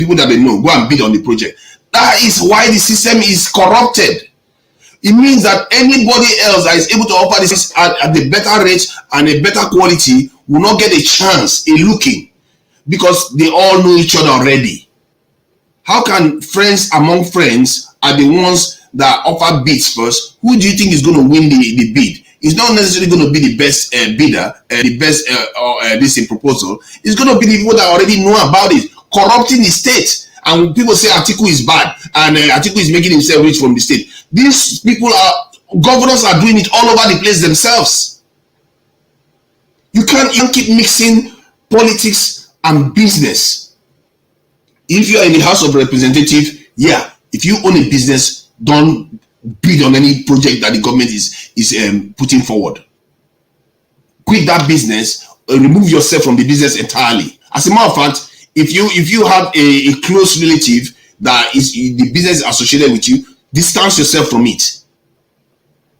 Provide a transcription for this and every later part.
people that they know, go and bid on the project. That is why the system is corrupted. It means that anybody else that is able to offer this at the better rate and a better quality will not get a chance, a looking, because they all know each other already. How can friends among friends are the ones that offer bids first? Who do you think is going to win the bid? It's not necessarily going to be the best bidder, the best this proposal. It's going to be the people that already know about it, corrupting the state. And people say Atiku is bad and Atiku is making himself rich from the state. These people governors are doing it all over the place themselves. You can't keep mixing politics and business. If you are in the House of Representatives, yeah, if you own a business, don't bid on any project that the government is putting forward. Quit that business, remove yourself from the business entirely. As a matter of fact, if you have a close relative that is the business associated with you, distance yourself from it,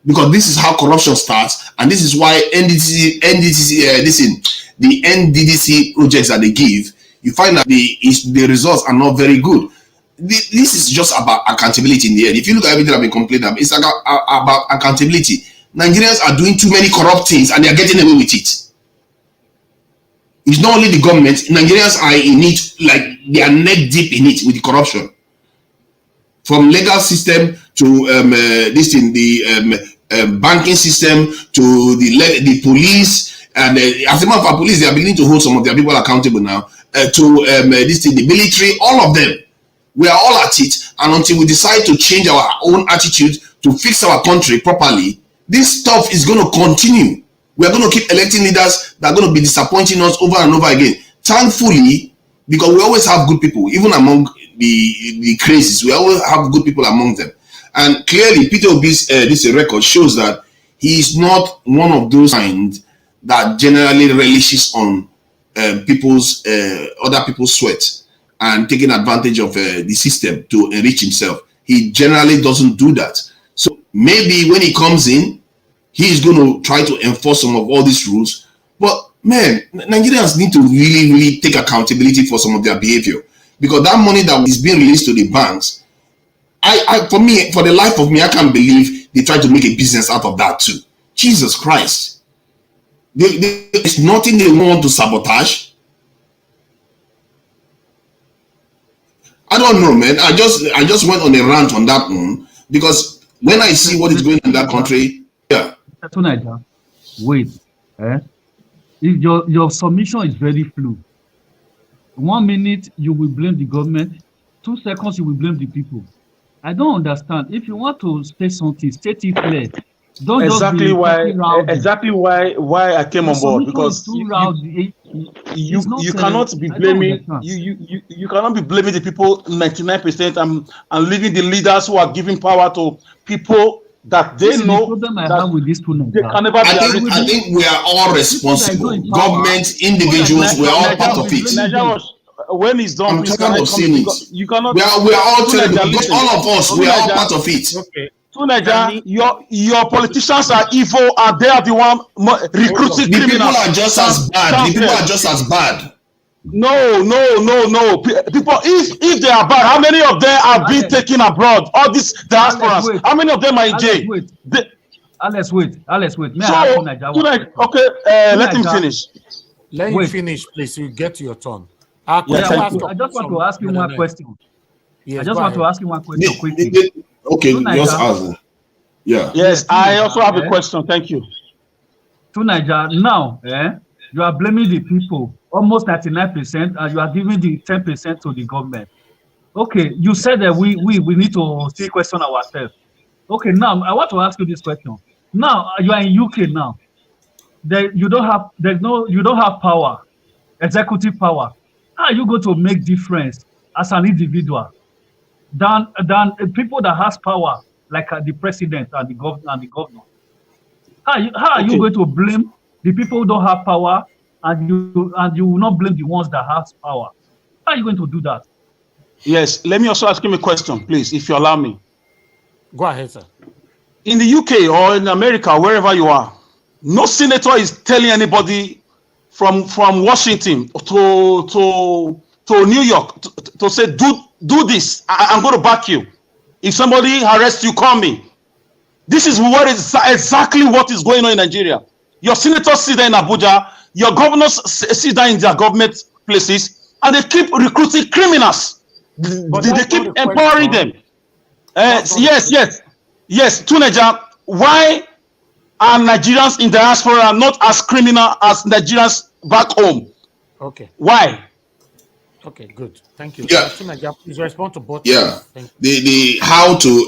because this is how corruption starts, and this is why the NDDC projects that they give, you find that the results are not very good. This is just about accountability in the end. If you look at everything I've been complaining about, it's about accountability. Nigerians are doing too many corrupt things and they are getting away with it. It's not only the government, Nigerians are in it, like they are neck deep in it with the corruption. From legal system to banking system to the police, and as a matter of fact, police, they are beginning to hold some of their people accountable now, the military, all of them. We are all at it, and until we decide to change our own attitude to fix our country properly, this stuff is going to continue. We are going to keep electing leaders that are going to be disappointing us over and over again. Thankfully, because we always have good people, even among the crazies, we always have good people among them. And clearly, Peter Obi's this record shows that he is not one of those kind that generally relishes on other people's sweat and taking advantage of the system to enrich himself. He generally doesn't do that. So maybe when he comes in, he is going to try to enforce some of all these rules. But man, Nigerians need to really, really take accountability for some of their behavior, because that money that is being released to the banks, for the life of me, I can't believe they try to make a business out of that too. Jesus Christ. There's nothing they want to sabotage. I don't know, man. I just went on a rant on that one, because when I see what is going on in that country, yeah. Wait, if your submission is very fluid. 1 minute you will blame the government, 2 seconds you will blame the people. I don't understand. If you want to say something, state it clear. Don't exactly why I came on board, because you cannot be blaming you cannot be blaming the people 99% and leaving the leaders who are giving power to people that they know that they can never be. I think we are all responsible. Government, individuals, we are all part of it. When it's done, I'm tired of seeing it. You cannot. We are all terrible. All of us, we are all part of it. Okay. Your politicians are evil, and they are the one recruiting criminals. The people are just as bad. The people are just as bad. No. People, if they are bad, how many of them have been taken abroad? All these diasporas, how many of them are in jail? Alex, wait. Okay, let him finish. Let him finish, please. You get to your turn. I just want to ask you one question. Yes, I just want to ask you one question quickly. Okay, just ask. Yeah. Yes, I also have a question. Thank you. To Niger, now, you are blaming the people, almost 99%, and you are giving the 10% to the government. Okay, you said that we need to still question ourselves. Okay, now I want to ask you this question. Now you are in UK now. You don't have power, executive power. How are you going to make difference as an individual than people that has power, like the president and the governor? How are you going to blame the people who don't have power, and you will not blame the ones that have power? How are you going to do that? Yes, let me also ask him a question, please, if you allow me. Go ahead, sir. In the UK or in America, wherever you are, no senator is telling anybody from Washington to to New York to say, do this. I'm going to back you. If somebody arrests you, call me. This is what is exactly what is going on in Nigeria. Your senators sit there in Abuja, your governors sit there in their government places, and they keep recruiting criminals. They keep empowering them. Yes, Tuneja, why are Nigerians in diaspora not as criminal as Nigerians back home? Okay. Why? Okay, good. Thank you. Yeah. Please respond to both. Yeah. The how to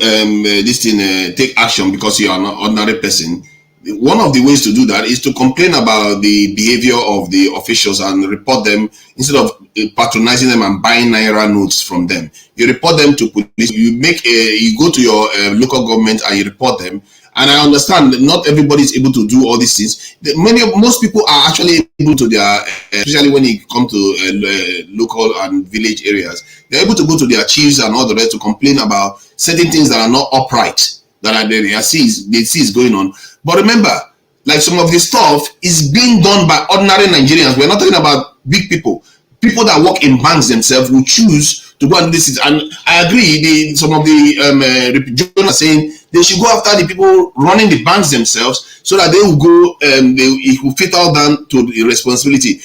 this thing take action because you are an ordinary person. One of the ways to do that is to complain about the behavior of the officials and report them instead of patronizing them and buying naira notes from them. You report them to police. You go to your local government and you report them. And I understand that not everybody is able to do all these things. Most people are actually able to their, especially when it comes to local and village areas, they're able to go to their chiefs and all the rest to complain about certain things that are not upright, that they see is going on. But remember, like some of this stuff is being done by ordinary Nigerians. We're not talking about big people. People that work in banks themselves will choose to go and do this. And I agree, some of the journalists are saying they should go after the people running the banks themselves so that they will go, it will fit all down to the responsibility.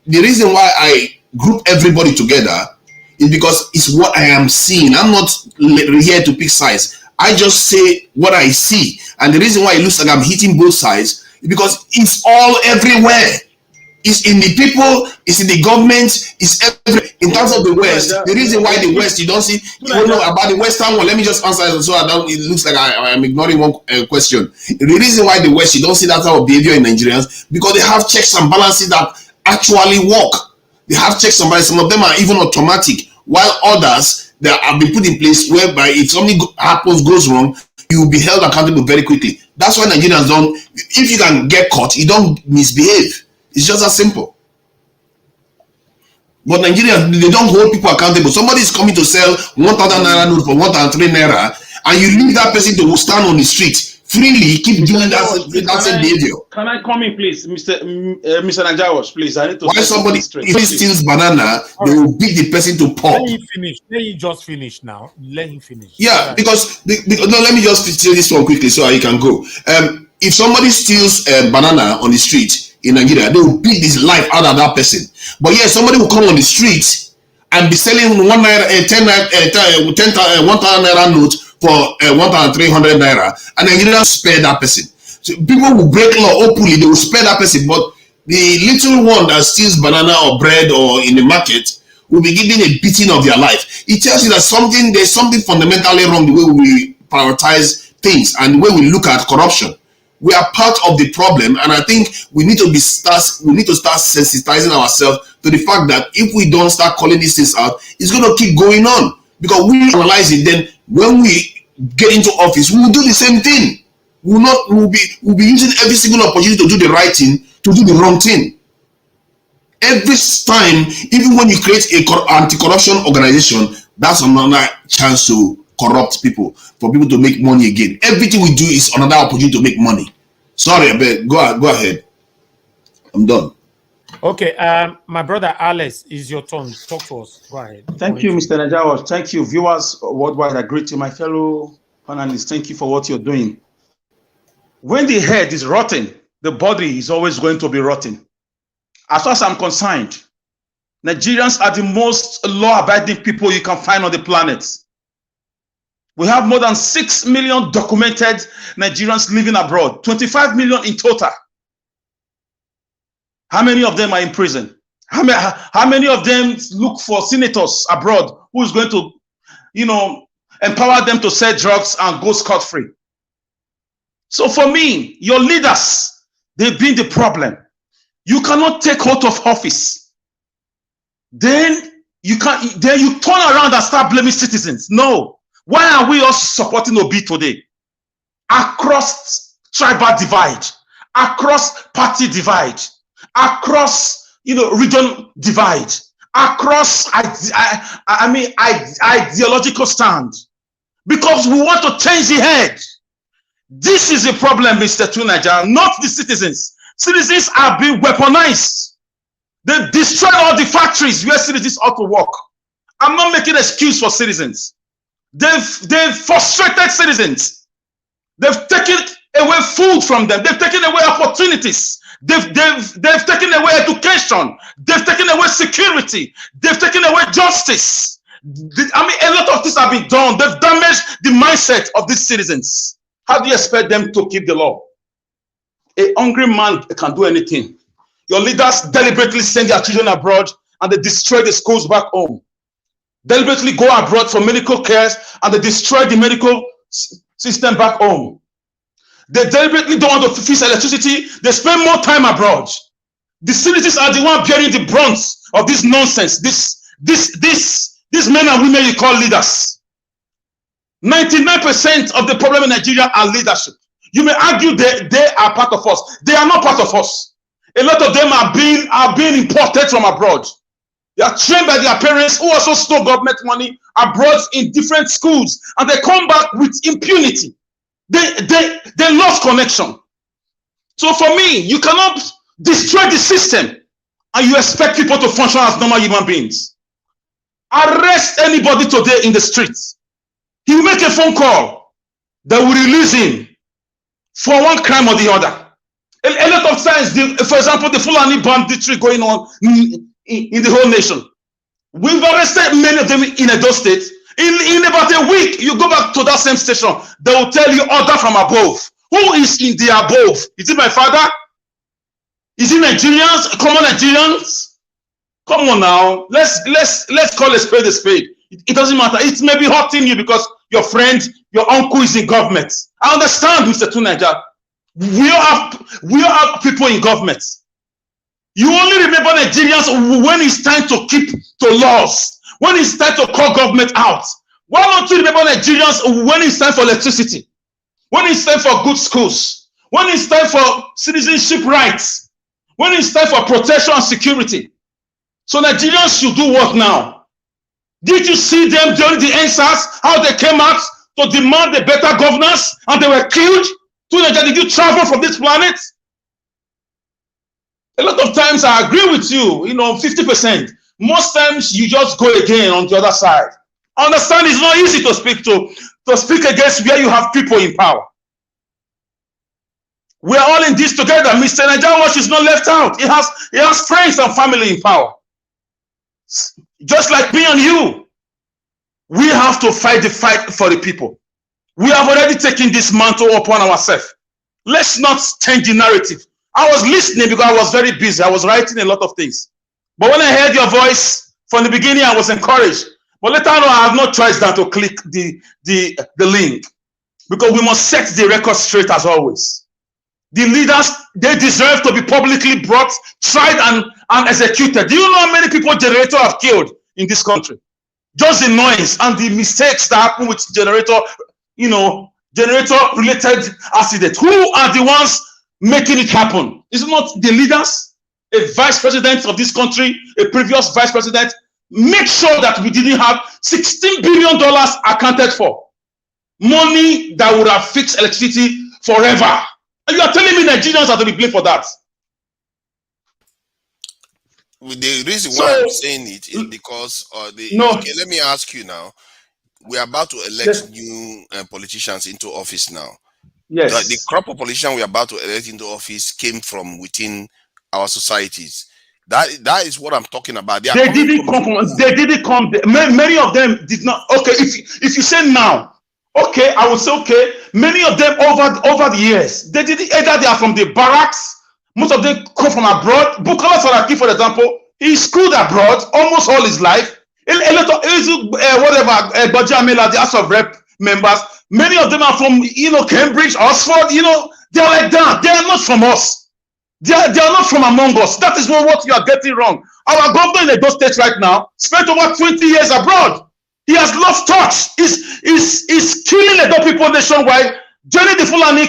The reason why I group everybody together is because it's what I am seeing. I'm not here to pick sides. I just say what I see. And the reason why it looks like I'm hitting both sides is because it's all everywhere. It's in the people, it's in the government, it's in terms of the West. The reason why the West, you don't see, you don't know about the Western one. Let me just answer it so it looks like I am ignoring one question. The reason why the West, you don't see that type of behavior in Nigerians, because they have checks and balances that actually work. They have checks and balances. Some of them are even automatic, while others that have been put in place whereby if something goes wrong, you will be held accountable very quickly. That's why Nigerians don't, if you can get caught, you don't misbehave. It's just as simple. But Nigerians, they don't hold people accountable. Somebody is coming to sell 1,000 naira note for 1,003 naira, and you leave that person to stand on the street freely, keep doing that same behavior. Can I come in, please, Mr. Najawas, please? I need to. Why somebody steals banana, they will beat the person to pulp. Let him finish. Let him just finish now. Let him finish. Yeah, because no, let me just say this one quickly so you can go. If somebody steals banana on the street in Nigeria, they will beat this life out of that person. But yes, somebody will come on the street and be selling 1,000 naira note for 1,300 naira, and Nigerians spare that person. So people will break law openly, they will spare that person, but the little one that steals banana or bread or in the market will be given a beating of their life. It tells you that there's something fundamentally wrong the way we prioritize things and the way we look at corruption. We are part of the problem, and I think we need to start sensitizing ourselves to the fact that if we don't start calling these things out, it's going to keep going on. Because we analyze it, then when we get into office, we will do the same thing. We'll be using every single opportunity to do the right thing, to do the wrong thing. Every time, even when you create a anti-corruption organization, that's another chance to corrupt people, for people to make money again. Everything we do is another opportunity to make money. Sorry, I beg. Go ahead. I'm done. Okay, my brother Alex, is your turn. Talk to us. Go ahead. Thank you, Mr. Najawas. Thank you, viewers worldwide. I greet you, my fellow panelists. Thank you for what you're doing. When the head is rotten, the body is always going to be rotten. As far as I'm concerned, Nigerians are the most law-abiding people you can find on the planet. We have more than 6 million documented Nigerians living abroad, 25 million in total. How many of them are in prison? How many of them look for senators abroad who is going to, empower them to sell drugs and go scot-free? So for me, your leaders, they've been the problem. You cannot take out of office. Then you turn around and start blaming citizens. No. Why are we all supporting Obi today? Across tribal divide, across party divide, across region divide, across ideological stand, because we want to change the head. This is a problem, Mr. Tunaja, not the citizens. Citizens are being weaponized. They destroyed all the factories where citizens ought to work. I'm not making excuse for citizens. They've frustrated citizens. They've taken away food from them. They've taken away opportunities. They've taken away education. They've taken away security. They've taken away justice. I mean, a lot of things have been done. They've damaged the mindset of these citizens. How do you expect them to keep the law? A hungry man can do anything. Your leaders deliberately send their children abroad and they destroy the schools back home. Deliberately go abroad for medical cares and they destroy the medical system back home. They deliberately don't want to fix electricity. They spend more time abroad. The citizens are the one bearing the brunt of this nonsense. These men and women you call leaders. 99% of the problem in Nigeria are leadership. You may argue they are part of us. They are not part of us. A lot of them are being imported from abroad. They are trained by their parents who also stole government money abroad in different schools, and they come back with impunity. They lost connection. So for me, you cannot destroy the system and you expect people to function as normal human beings. Arrest anybody today in the streets. He will make a phone call that will release him for one crime or the other. A lot of times, for example, the Fulani banditry going on in the whole nation. We've arrested many of them in Edo State. In about a week, you go back to that same station, they will tell you order from above. Who is in the above? Is it my father? Is it Nigerians? Common Nigerians? Come on now. Let's call a spade a spade. It doesn't matter. It may be hurting you because your friend, your uncle is in government. I understand, Mr. Tunaja. We all have people in government. You only remember Nigerians when it's time to keep to laws, when it's time to call government out. Why don't you remember Nigerians when it's time for electricity, when it's time for good schools, when it's time for citizenship rights, when it's time for protection and security? So Nigerians should do what now? Did you see them during the NSAS, how they came out to demand a better governance and they were killed? Did you travel from this planet? A lot of times I agree with you, 50%. Most times you just go again on the other side. I understand it's not easy to speak against where you have people in power. We are all in this together. Mr. Najawash is not left out. He has friends and family in power. Just like me and you. We have to fight the fight for the people. We have already taken this mantle upon ourselves. Let's not change the narrative. I was listening because I was very busy. I was writing a lot of things. But when I heard your voice from the beginning, I was encouraged. But later on, I have no choice than to click the link. Because we must set the record straight as always. The leaders, they deserve to be publicly brought, tried, and executed. Do you know how many people generator have killed in this country? Just the noise and the mistakes that happen with generator, generator-related accidents. Who are the ones making it happen? Is it not the leaders? A vice president of this country, a previous vice president, make sure that we didn't have $16 billion accounted for. Money that would have fixed electricity forever. And you are telling me Nigerians are to be blamed for that? The reason why I'm saying it is because okay, let me ask you now. We are about to elect new politicians into office now. Yes. The crop of politicians we are about to elect into office came from within our societies. That is what I'm talking about. They didn't come. Many of them did not. Okay, if you say now, okay, I will say okay. Many of them over the years, they did either they are from the barracks. Most of them come from abroad. Bukola Saraki, for example, he schooled abroad almost all his life. A lot of the House of Rep members, many of them are from Cambridge, Oxford. They're like that. They are not from us. They are not from among us. That is what you are getting wrong. Our governor in Edo State right now spent over 20 years abroad. He has lost touch. He's killing Edo people nationwide. Joining the Fulani,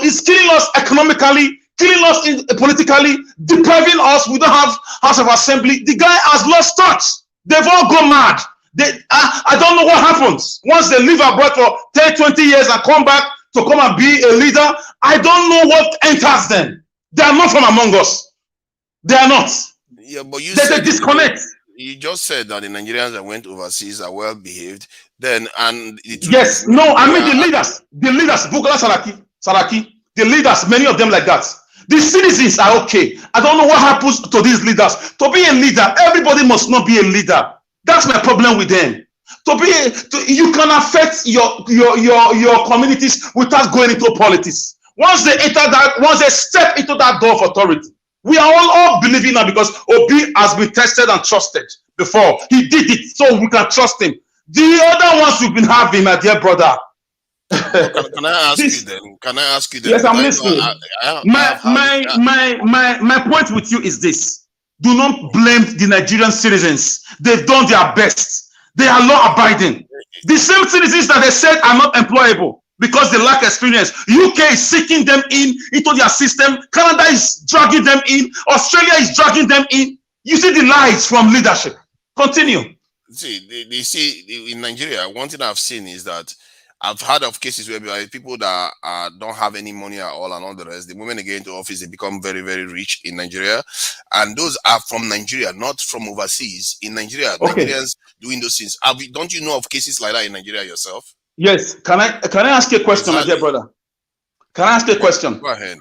is killing us economically, killing us politically, depriving us. We don't have House of Assembly. The guy has lost touch. They've all gone mad. I don't know what happens. Once they live abroad for 10, 20 years and come back to come and be a leader, I don't know what enters them. They are not from among us. They are not. Yeah, but you There's a said disconnect. you just said that the Nigerians that went overseas are well behaved. Then, and the truth is, Yes, no, I mean Nigeria, the leaders, Bukola Saraki, the leaders, many of them like that. The citizens are okay. I don't know what happens to these leaders. To be a leader, everybody must not be a leader. That's my problem with them. You can affect your communities without going into politics. Once they step into that door of authority, we are all believing now because Obi has been tested and trusted before. He did it, so we can trust him. The other ones you've been having, my dear brother. can I ask you then? Can I ask you then? Yes, I'm listening. My point with you is this: do not blame the Nigerian citizens. They've done their best. They are law-abiding. The same citizens that they said are not employable because they lack experience. UK is seeking them into their system. Canada is dragging them in. Australia is dragging them in. You see the lies from leadership. Continue. See, they see in Nigeria, one thing I've seen is that I've heard of cases where people that don't have any money at all and all the rest, the moment they get into office, they become very, very rich in Nigeria. And those are from Nigeria, not from overseas. In Nigeria, okay. Nigerians doing those things. Don't you know of cases like that in Nigeria yourself? Yes. Can I ask you a question, my dear brother? Can I ask you a question? Go ahead.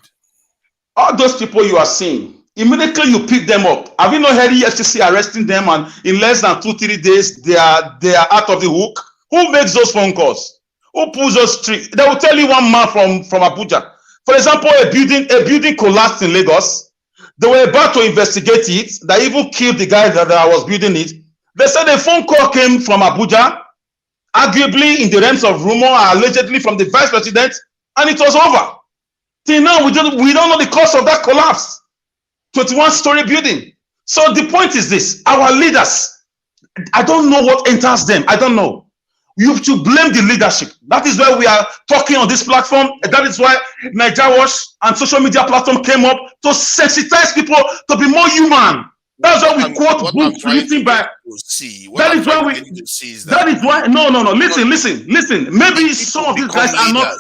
All those people you are seeing, immediately you pick them up. Have you not heard EFCC arresting them, and in less than 2-3 days they are out of the hook? Who makes those phone calls? Who pulls those streets? They will tell you one man from Abuja. For example, a building collapsed in Lagos. They were about to investigate it. They even killed the guy that was building it. They said a phone call came from Abuja, arguably in the realms of rumor, allegedly from the vice president, and it was over. Till now, we don't know the cause of that collapse. 21-story building. So the point is this: our leaders, I don't know what enters them. I don't know. You have to blame the leadership. That is why we are talking on this platform. That is why Niger Watch and social media platform came up to sensitize people to be more human. That's why we quote books written by. That is why we. That is why. No. Listen. Maybe some of these guys are not.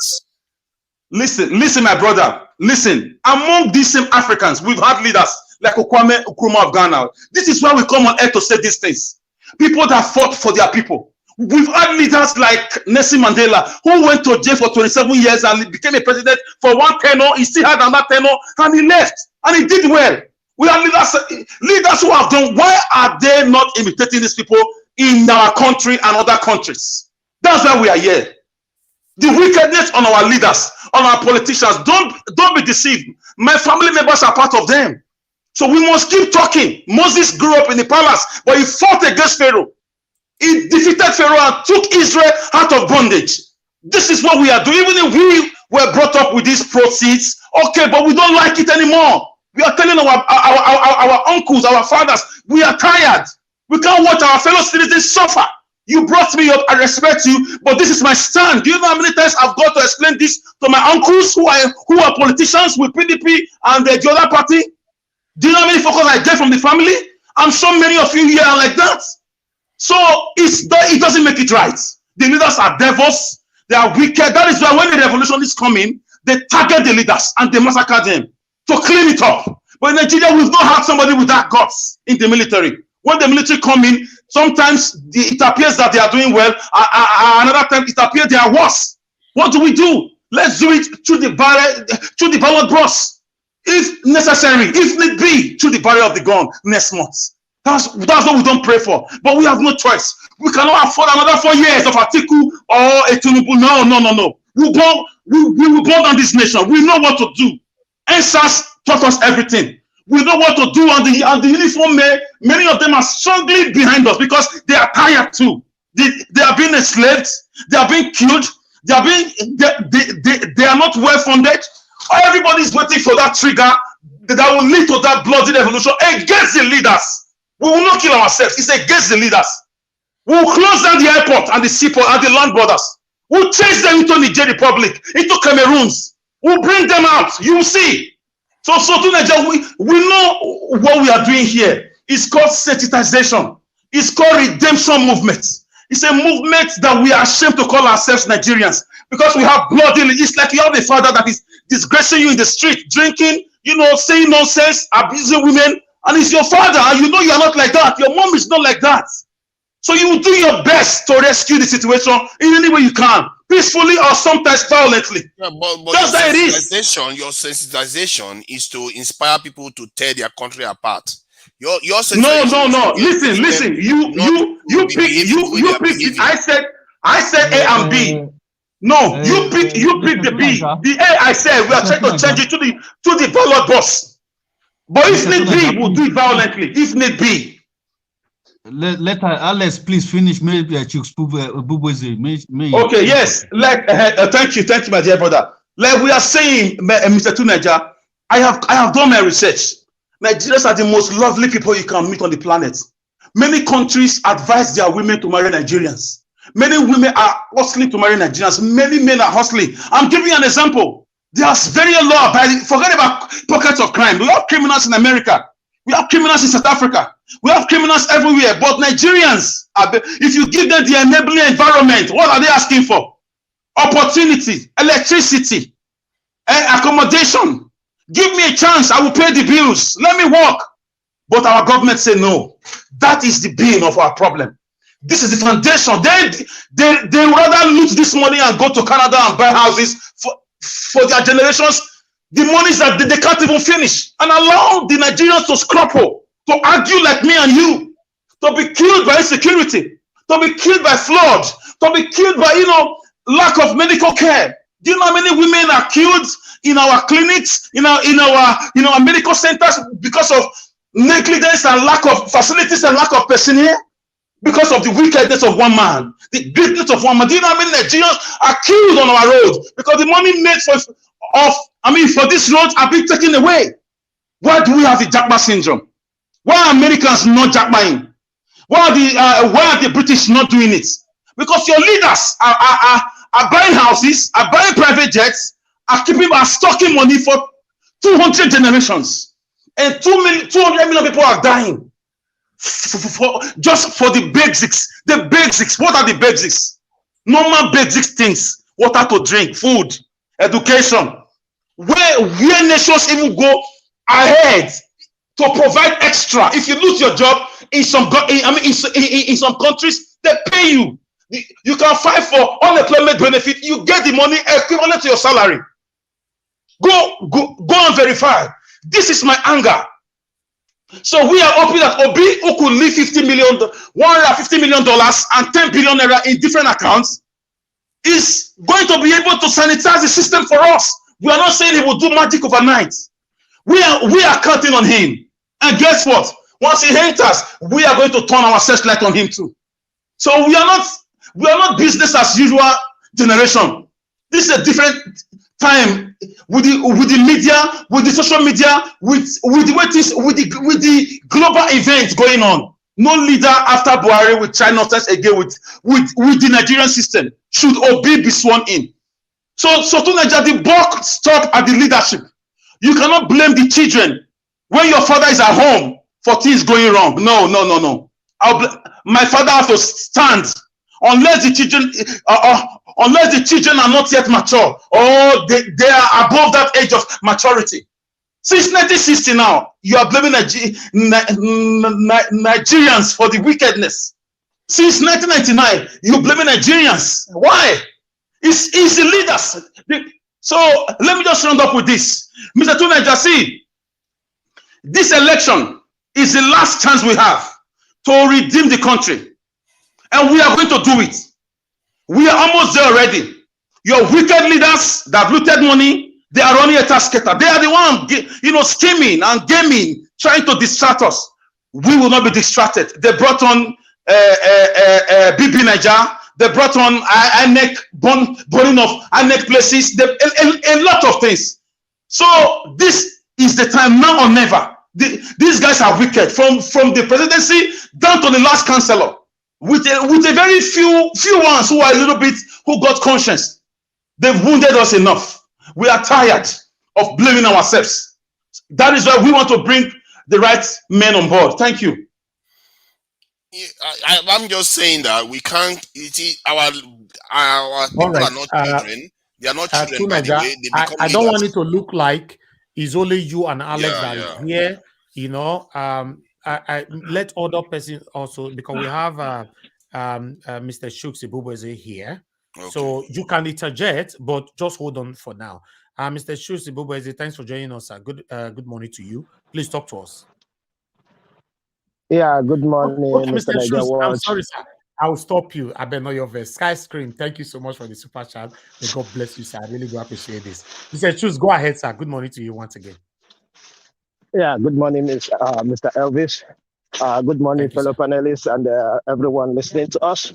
Listen, my brother. Listen. Among these same Africans, we've had leaders like Kwame Nkrumah of Ghana. This is why we come on air to say these things. People that fought for their people. We've had leaders like Nelson Mandela, who went to jail for 27 years and became a president for one tenure. He still had another tenure and he left, and he did well. We have leaders who have done. Why are they not imitating these people in our country and other countries? That's why we are here. The wickedness on our leaders, on our politicians. Don't be deceived. My family members are part of them. So we must keep talking. Moses grew up in the palace, but he fought against Pharaoh. He defeated Pharaoh and took Israel out of bondage. This is what we are doing. Even if we were brought up with these proceeds, okay, but we don't like it anymore. We are telling our uncles, our fathers, we are tired. We can't watch our fellow citizens suffer. You brought me up, I respect you, but this is my stand. Do you know how many times I've got to explain this to my uncles who are politicians with PDP and the other party? Do you know how many focus I get from the family? I'm sure many of you here are like that. So it doesn't make it right. The leaders are devils. They are wicked. That is why when the revolution is coming, they target the leaders and they massacre them to clean it up. But in Nigeria, we've not had somebody with that guts in the military. When the military come in, sometimes it appears that they are doing well. Another time, it appears they are worse. What do? Let's do it through the ballot box, if necessary, if need be, through the barrier of the gun next month. That's what we don't pray for. But we have no choice. We cannot afford another 4 years of Atiku or a Tinubu. No. We will build on this nation. We know what to do. NSAS taught us everything. We know what to do, and the uniform men, many of them are struggling behind us because they are tired too. They are being enslaved. They are being killed. They are not well funded. Everybody is waiting for that trigger that will lead to that bloody revolution against the leaders. We will not kill ourselves. It's against the leaders. We will close down the airport and the seaport and the land borders. We'll chase them into Niger Republic, into Cameroons. We'll bring them out. You will see. So to Nigeria, we know what we are doing here. It's called sensitization. It's called redemption movement. It's a movement that we are ashamed to call ourselves Nigerians because we have blood in it. It's like you have a father that is disgracing you in the street, drinking, saying nonsense, abusing women, And it's your father, and you know you are not like that. Your mom is not like that. So you will do your best to rescue the situation in any way you can, peacefully or sometimes violently. Yeah, but That's how it is. your sensitization is to inspire people to tear their country apart. Your No. sensitization is to Listen. you pick. I said A and B. No, you pick the B. The A I said we are trying to change it to the ballot box. But if need be, we'll do it violently. If need be. Let Alex please finish. Maybe I choose Okay, yes. Thank you, my dear brother. Like we are saying, Mr. Tunaja, I have done my research. Nigerians are the most lovely people you can meet on the planet. Many countries advise their women to marry Nigerians. Many women are hustling to marry Nigerians. Many men are hustling. I'm giving you an example. There's very law abiding. Forget about pockets of crime. We have criminals in America. We have criminals in South Africa. We have criminals everywhere. But Nigerians, if you give them the enabling environment, what are they asking for? Opportunity, electricity, accommodation. Give me a chance. I will pay the bills. Let me work. But our government say no. That is the being of our problem. This is the foundation. They rather lose this money and go to Canada and buy houses for their generations. The monies that they can't even finish, and allow the Nigerians to scruple, to argue like me and you, to be killed by insecurity, to be killed by flood, to be killed by lack of medical care. Do you know how many women are killed in our clinics, in our medical centers because of negligence and lack of facilities and lack of personnel? Because of the wickedness of one man, the greatness of one man. Do you know how many Nigerians are killed on our road because the money made for this road are being taken away? Why do we have the Jackma syndrome? Why are Americans not Jackmaing? Why are the British not doing it? Because your leaders are buying houses, are buying private jets, are stocking money for 200 generations, and 200 million people are dying. Just for the basics. The basics. What are the basics? Normal basic things. Water to drink, food, education. Where nations even go ahead to provide extra. If you lose your job in some countries, they pay you. You can file for unemployment benefit. You get the money equivalent to your salary. Go and verify. This is my anger. So we are hoping that Obi, who could leave $150 million and 10 billion naira in different accounts, is going to be able to sanitize the system for us. We are not saying he will do magic overnight. We are counting on him. And guess what? Once he enters, we are going to turn our searchlight on him too. So we are not business as usual generation. This is a different time with the media, with the social media, with the global events going on. No leader after Buhari will try nonsense again with the Nigerian system. Should Obi be sworn in? So to Nigeria, the buck stop at the leadership. You cannot blame the children when your father is at home for things going wrong. No. My father has to stand unless the children are not yet mature or they are above that age of maturity. Since 1960 now, you are blaming Nigerians for the wickedness. Since 1999, you're blaming Nigerians. Why? It's the leaders. So let me just round up with this. Mr. Tunaja, see, this election is the last chance we have to redeem the country. And we are going to do it. We are almost there already. Your wicked leaders that have looted money, they are running a tasketer. They are the ones, scheming and gaming, trying to distract us. We will not be distracted. They brought on BB Niger. They brought on INEC, burning of INEC places, a lot of things. So this is the time now or never. These guys are wicked from the presidency down to the last councillor. With a very few ones who are a little bit who got conscience. They've wounded us enough. We are tired of blaming ourselves. That is why we want to bring the right men on board. Thank you. I'm just saying that we can't. Our people are not children. They are not children. By the way, I don't want it to look like it's only you and Alex that is here you know, I let other persons also, because we have Mr. Shooks Ibubeze here. Okay. So you can interject, but just hold on for now. Mr. Shooks Ibubeze, thanks for joining us, sir. Good morning to you. Please talk to us. Yeah, good morning, Okay, Mr. Mr. Shooks, I'm Watch. sorry, sir. I will stop you. I better know your verse. Sky Screen, thank you so much for the super chat. May God bless you, sir. I really do appreciate this. Mr. Shooks, go ahead, sir. Good morning to you once again. Yeah, good morning, Mr. Elvis. Good morning, Thank you, fellow sir. panelists and everyone listening to us.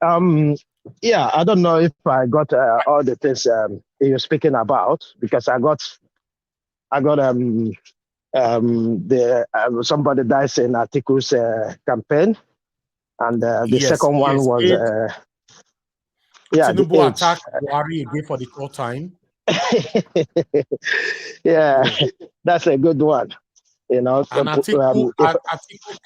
Um, yeah, I don't know if I got all the things you're speaking about, because I got somebody dies in Atiku's campaign, and the Yes, second one yes. was the Tinubu AIDS. attacked Buhari again for the third time. Yeah, Yeah. that's a good one. You know, And Atiku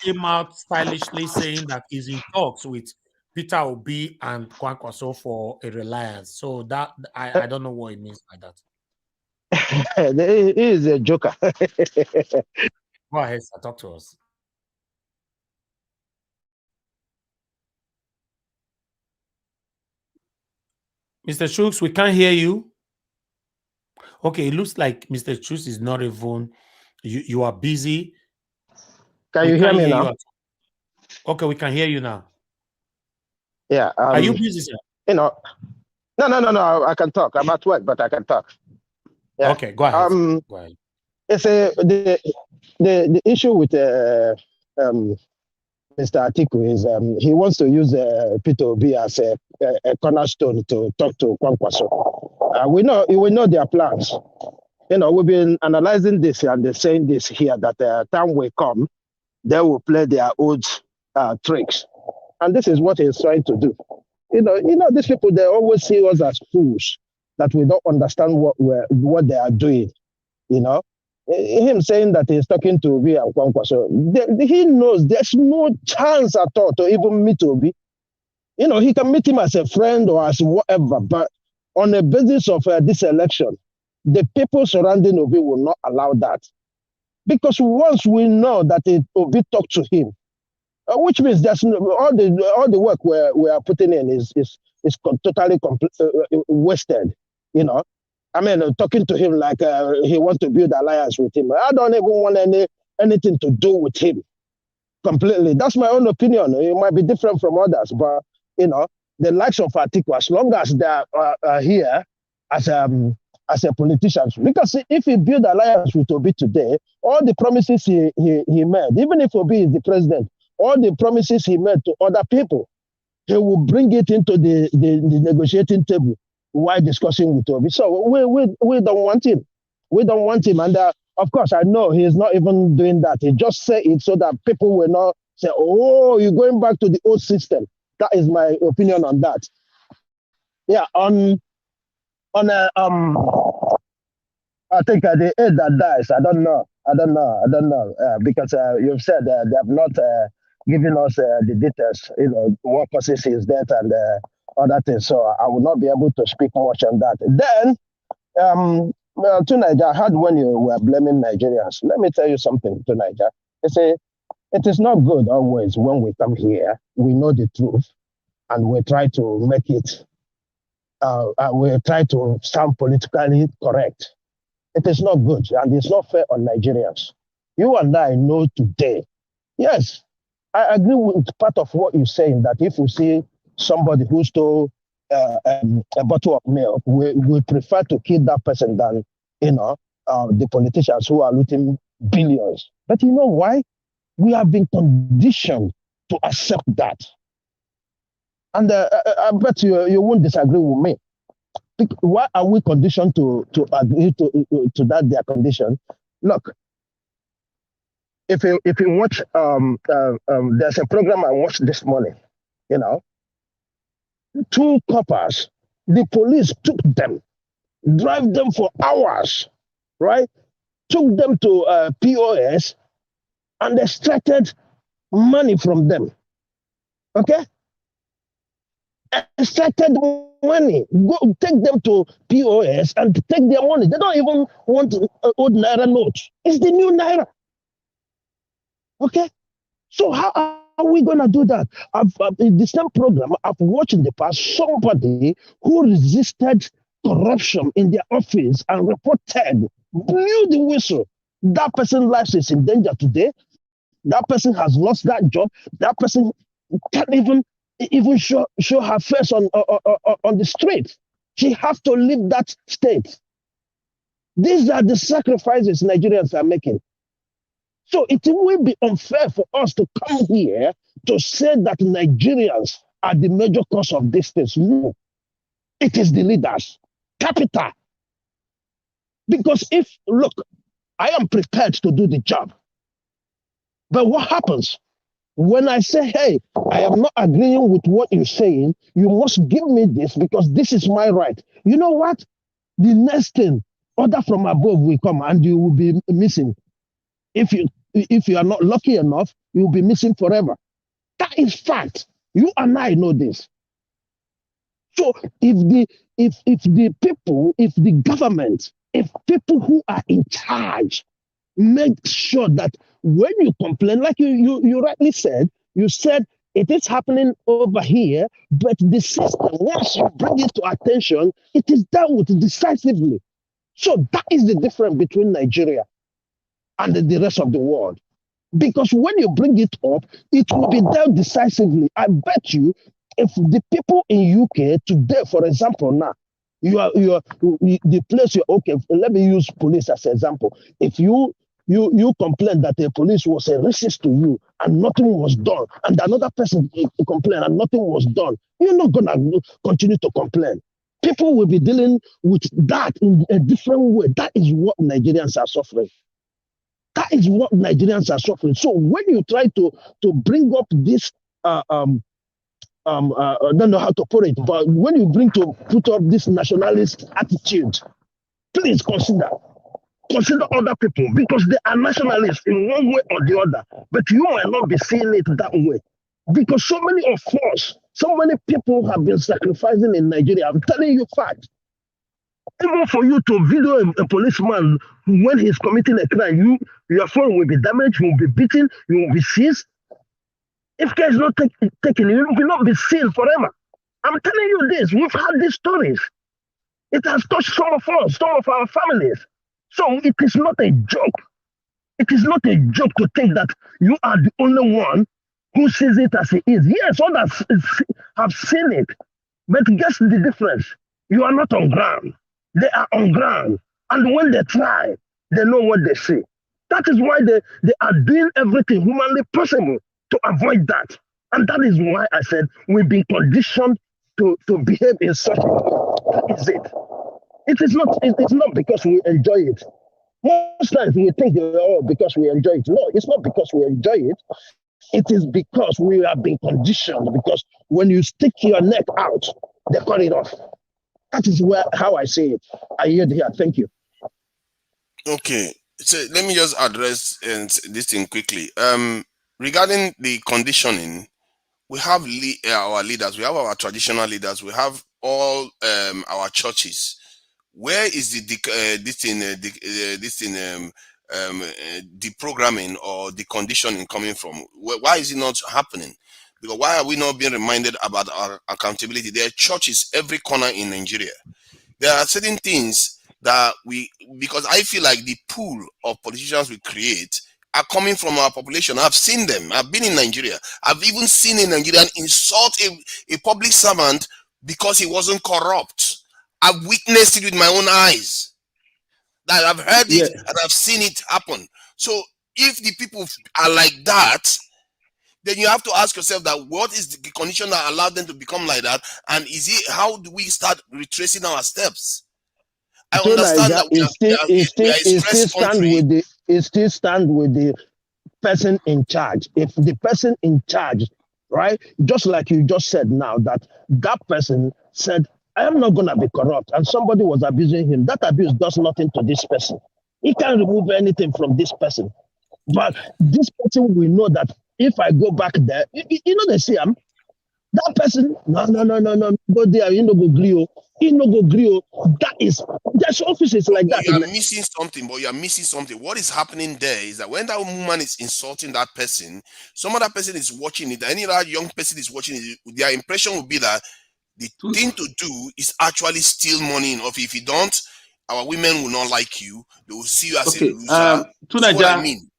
came out stylishly saying that he's in talks with Peter Obi and Kwankwaso for a reliance. So that I don't know what it means by that. he is a joker. Go ahead, sir. Talk to us. Mr. Shooks, we can't hear you. Okay, it looks like Mr. Shooks is not even. You are busy. Can you hear me now? Okay, we can hear you now. Yeah. Are you busy, sir? You know, no. I can talk. I'm at work, but I can talk. Yeah. Okay, go ahead. Go ahead. It's the issue with Mr. Atiku is he wants to use Peter Obi as a cornerstone to talk to Kwankwaso. We know their plans. You know, we've been analyzing this and they're saying this here, that time will come, they will play their old tricks. And this is what he's trying to do. You know, these people, they always see us as fools, that we don't understand what they are doing. You know, him saying that he's talking to Obi and Kwankwaso, he knows there's no chance at all to even meet Obi. You know, he can meet him as a friend or as whatever, but on the basis of this election, the people surrounding Obi will not allow that. Because once we know that Obi talked to him, which means there's all the work we are putting in is totally wasted. You know, I mean, talking to him like he wants to build alliance with him. I don't even want anything to do with him completely. That's my own opinion. It might be different from others, but you know, the likes of Atiku, as long as they are here as a politician, because if he build alliance with Obi today, all the promises he made, even if Obi is the president, all the promises he made to other people, he will bring it into the negotiating table while discussing with Obi. So we don't want him. We don't want him. And of course, I know he's not even doing that. He just say it so that people will not say, oh, you're going back to the old system. That is my opinion on that. Yeah, I think the aide that dies, I don't know, because you've said they have not given us the details, you know, what causes his death and other things. So I will not be able to speak much on that. Then, to Niger, I heard when you were blaming Nigerians. Let me tell you something to Niger. It is not good always when we come here, we know the truth, and we try to make it, we try to sound politically correct. It is not good, and it's not fair on Nigerians. You and I know today. Yes, I agree with part of what you're saying, that if you see somebody who stole a bottle of milk, we prefer to kill that person than, you know, the politicians who are looting billions. But you know why? We have been conditioned to accept that. And I bet you won't disagree with me. Why are we conditioned to agree to that their condition? Look, if you watch there's a program I watched this morning, you know, 2 coppers, the police took them, drive them for hours, right? Took them to POS and extracted money from them. Okay? Extracted money. Go take them to POS and take their money. They don't even want old Naira note. It's the new Naira. Okay? So how are we going to do that? In the same program, I've watched in the past somebody who resisted corruption in their office and reported, blew the whistle. That person's life is in danger today. That person has lost that job. That person can't even show her face on the street. She has to leave that state. These are the sacrifices Nigerians are making. So it will be unfair for us to come here to say that Nigerians are the major cause of this thing. No, it is the leaders, capital. Because look, I am prepared to do the job. But what happens when I say, hey, I am not agreeing with what you're saying, you must give me this because this is my right. You know what? The next thing, order from above will come and you will be missing. If you are not lucky enough, you will be missing forever. That is fact. You and I know this. So if the people, if the government, if people who are in charge make sure that when you complain, like you rightly said, you said it is happening over here, but the system, once you bring it to attention, it is dealt with decisively. So that is the difference between Nigeria and the rest of the world. Because when you bring it up, it will be dealt decisively. I bet you, if the people in UK today, for example, now, you are the place you're okay. Let me use police as an example. If you complain that the police was a racist to you and nothing was done, and another person complained and nothing was done, you're not gonna continue to complain. People will be dealing with that in a different way. That is what Nigerians are suffering. That is what Nigerians are suffering. So when you try to bring up this, I don't know how to put it, but when you put up this nationalist attitude, please consider other people because they are nationalists in one way or the other, but you might not be seeing it that way. Because so many of us, so many people have been sacrificing in Nigeria. I'm telling you facts. Even for you to video a policeman when he's committing a crime, your phone will be damaged, you will be beaten, you will be seized. If care is not taken, you will not be seen forever. I'm telling you this, we've had these stories. It has touched some of us, some of our families. So it is not a joke. It is not a joke to think that you are the only one who sees it as it is. Yes, others have seen it, but guess the difference? You are not on ground. They are on ground. And when they try, they know what they see. That is why they are doing everything humanly possible to avoid that. And that is why I said we've been conditioned to behave in such a way. That is it. It's not because we enjoy it. Most times we think, oh, because we enjoy it. No, it's not because we enjoy it. It is because we have been conditioned. Because when you stick your neck out, they cut it off. That is how I say it. I hear here. Thank you. Okay, so let me just address this thing quickly. Regarding the conditioning, we have our leaders, we have our traditional leaders, we have all our churches. Where is the programming or the conditioning coming from? Why is it not happening? Because why are we not being reminded about our accountability? There are churches every corner in Nigeria. There are certain things that because I feel like the pool of politicians we create are coming from our population. I've seen them. I've been in Nigeria. I've even seen a Nigerian insult a public servant because he wasn't corrupt. I've witnessed it with my own eyes. That I've heard it and I've seen it happen. So if the people are like that, then you have to ask yourself that what is the condition that allowed them to become like that, and how do we start retracing our steps? I understand that we are a stressed country. It still stand with the person in charge. If the person in charge, right, just like you just said now, that person said, I am not going to be corrupt, and somebody was abusing him, that abuse does nothing to this person. He can't remove anything from this person. But this person will know that if I go back there, you know they see him. That person, no, go there, you no go grill. He no go grill. That is, there's offices like But that. you are missing something. But you are missing something. What is happening there is that when that woman is insulting that person, some other person is watching it. Any other young person is watching it. Their impression will be that the thing to do is actually steal money in office. If you don't, our women will not like you. They will see you as a Okay. loser. That's what I mean.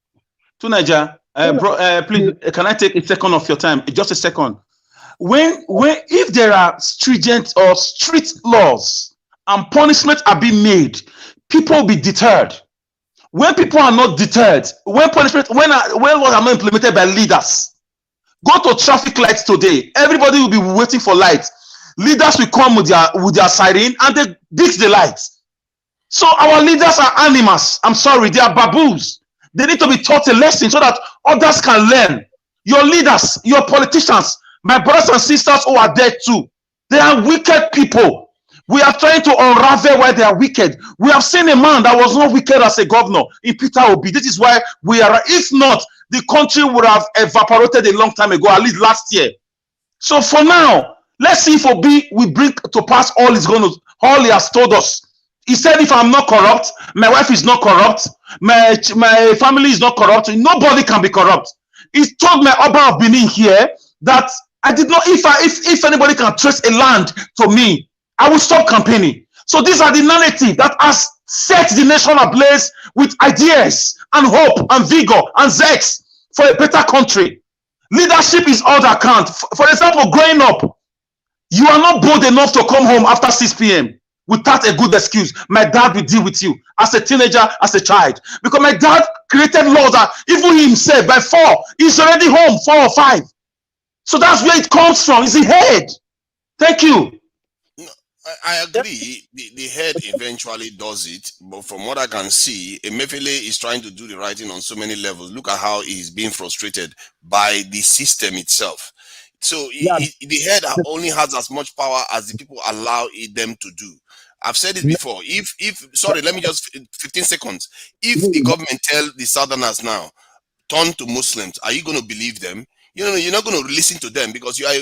Tunaja, please, can I take a second of your time? Just a second. When if there are stringent or strict laws and punishments are being made, people will be deterred. When people are not deterred, when laws are not implemented by leaders, go to traffic lights today. Everybody will be waiting for lights. Leaders will come with their siren and they ditch the lights. So our leaders are animals. I'm sorry, they are baboons. They need to be taught a lesson so that others can learn. Your leaders, your politicians, my brothers and sisters who are there too, they are wicked people. We are trying to unravel why they are wicked. We have seen a man that was not wicked as a governor in Peter Obi. This is why we are, if not, the country would have evaporated a long time ago, at least last year. So for now, let's see if Obi will bring to pass all he has told us. He said, if I'm not corrupt, my wife is not corrupt, my family is not corrupt, nobody can be corrupt. He told my Oba of Benin here that I did not, if anybody can trace a land to me, I will stop campaigning. So these are the narrative that has set the nation ablaze with ideas and hope and vigor and zest for a better country. Leadership is all that count. For example, growing up, you are not bold enough to come home after 6 p.m. without a good excuse. My dad will deal with you as a teenager, as a child. Because my dad created laws that even himself, by 4, he's already home, 4 or 5. So that's where it comes from. It's the head. Thank you. No, I agree. The head eventually does it, but from what I can see, Emefiele is trying to do the right thing on so many levels. Look at how he's being frustrated by the system itself. So Yeah, the head only has as much power as the people allow them to do. I've said it before. If sorry, let me just 15 seconds. If the government tell the Southerners now turn to Muslims, are you going to believe them? You're not going to listen to them because you are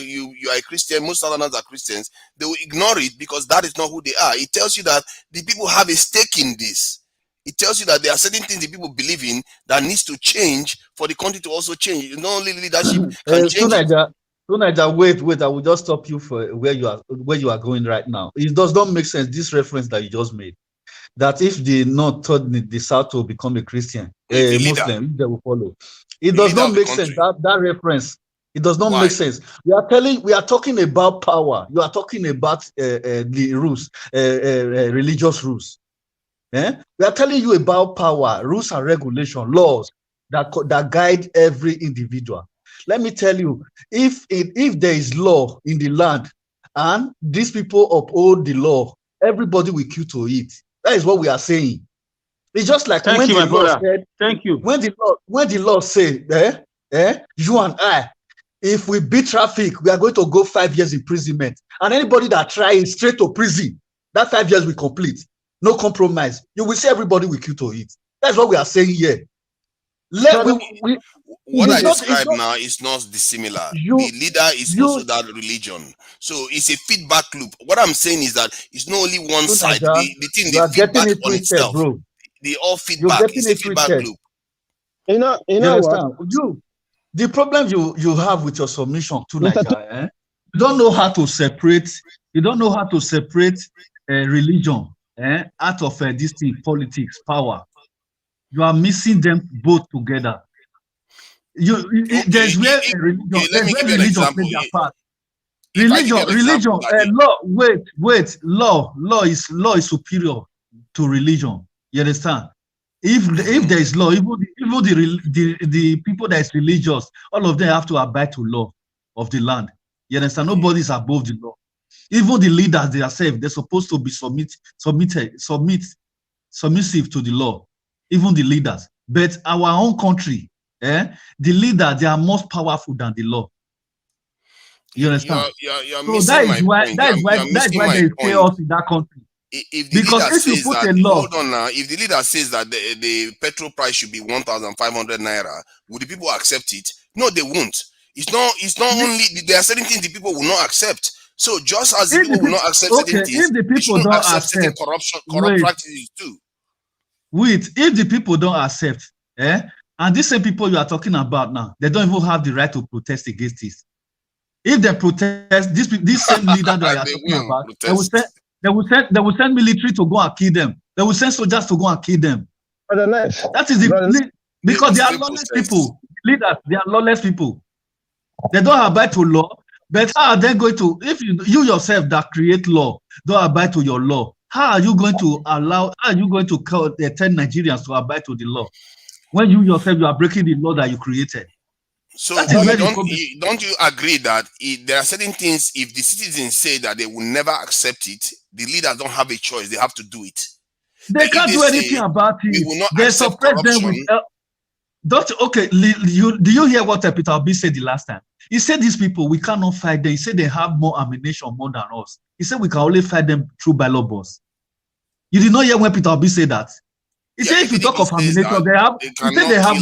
a Christian. Most Southerners are Christians. They will ignore it because that is not who they are. It tells you that the people have a stake in this. It tells you that there are certain things the people believe in that needs to change for the country to also change. Not only leadership can change it. Tunaja, wait, I will just stop you for where you are going right now. It does not make sense, this reference that you just made. That if the North told the South to become a Christian, a Muslim, they will follow. It does not make sense, that reference. It does not make sense. We are talking about power. You are talking about the rules, religious rules. We are telling you about power, rules and regulation, laws that guide every individual. Let me tell you, if there is law in the land and these people uphold the law, everybody will queue to it. That is what we are saying. It's just like when the law said, when the law said, you and I, if we beat traffic, we are going to go 5 years imprisonment. And anybody that tries straight to prison, that 5 years will complete. No compromise. You will see everybody will queue to it. That's what we are saying here. What I describe now is not dissimilar. The leader is also that religion. So it's a feedback loop. What I'm saying is that it's not only one side. The thing, the feedback on itself. Bro. They all feedback. It's a feedback loop. You know what? The problem you have with your submission to Nigeria, you don't know how to separate. You don't know how to separate religion out of this thing, politics, power. You are missing them both together. There's where religion. Let me give you an example. Religion. Law is superior to religion. You understand? If there is law, even the people that is religious, all of them have to abide to law of the land. You understand? Nobody is above the law. Even the leaders themselves, they're supposed to be submissive to the law. Even the leaders. But our own country, the leaders, they are more powerful than the law. You understand? So that is why there is chaos in that country. If the leader says that, hold on now, if the leader says that the petrol price should be 1,500 naira, would the people accept it? No, they won't. It's not only there are certain things the people will not accept. So just as the people will not accept certain things, if the people don't accept certain corrupt practices too. Wait, if the people don't accept, and these same people you are talking about now, they don't even have the right to protest against this. If they protest, this same leader that you are talking about, they will send military to go and kill them. They will send soldiers to go and kill them. That is because they are lawless people. Leaders, they are lawless people. They don't abide to law. But how are they going to, if you yourself that create law don't abide to your law, how are you going to tell Nigerians to abide to the law when you yourself you are breaking the law that you created? So don't you agree that there are certain things, if the citizens say that they will never accept it, the leaders don't have a choice, they have to do it. They can't do anything about it. We will not they accept suppress corruption. them with do you hear what Peter Obi said the last time? He said these people, we cannot fight them. He said they have more ammunition more than us. He said we can only fight them through ballot box. You did not hear when Peter Obi said that. He said if you talk of ammunition, they have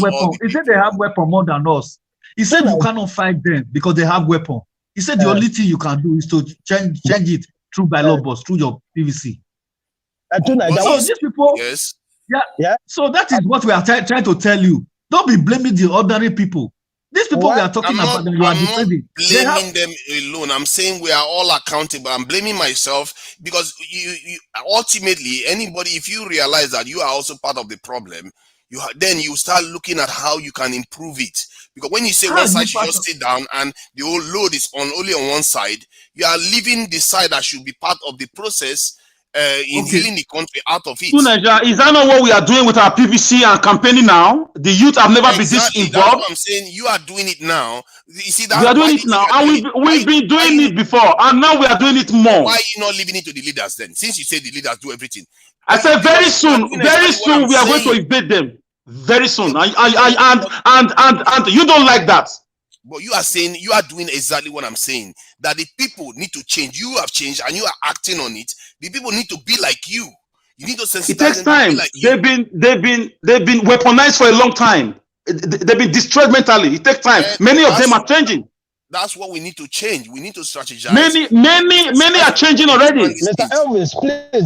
weapons. He said they have weapons more than us. He said you cannot fight them because they have weapons. He said the only thing you can do is to change it through ballot box, through your PVC. So these people, so that is what we are trying to tell you. Don't be blaming the ordinary people. These people we are talking about, you are defending. Blaming them alone. I'm saying we are all accountable. I'm blaming myself because you ultimately, anybody, if you realize that you are also part of the problem, then you start looking at how you can improve it. Because when you say one side should just sit down and the whole load is only on one side, you are leaving the side that should be part of the process in healing the country out of it. Is that not what we are doing with our PVC and campaigning now? The youth have never been this involved. That's what I'm saying. You are doing it now. You see that we are doing it now, and we've been doing it before, and now we are doing it more. Why are you not leaving it to the leaders then? Since you say the leaders do everything, I said very soon we are going to invade them. Very soon, and you don't like that. But you are saying you are doing exactly what I'm saying. That the people need to change. You have changed, and you are acting on it. The people need to be like you. You need to sensitize. It takes time. Like they've been weaponized for a long time. They've been destroyed mentally. It takes time. Many of them are changing. That's what we need to change. We need to strategize. Many are changing already. Mr. Elvis, please.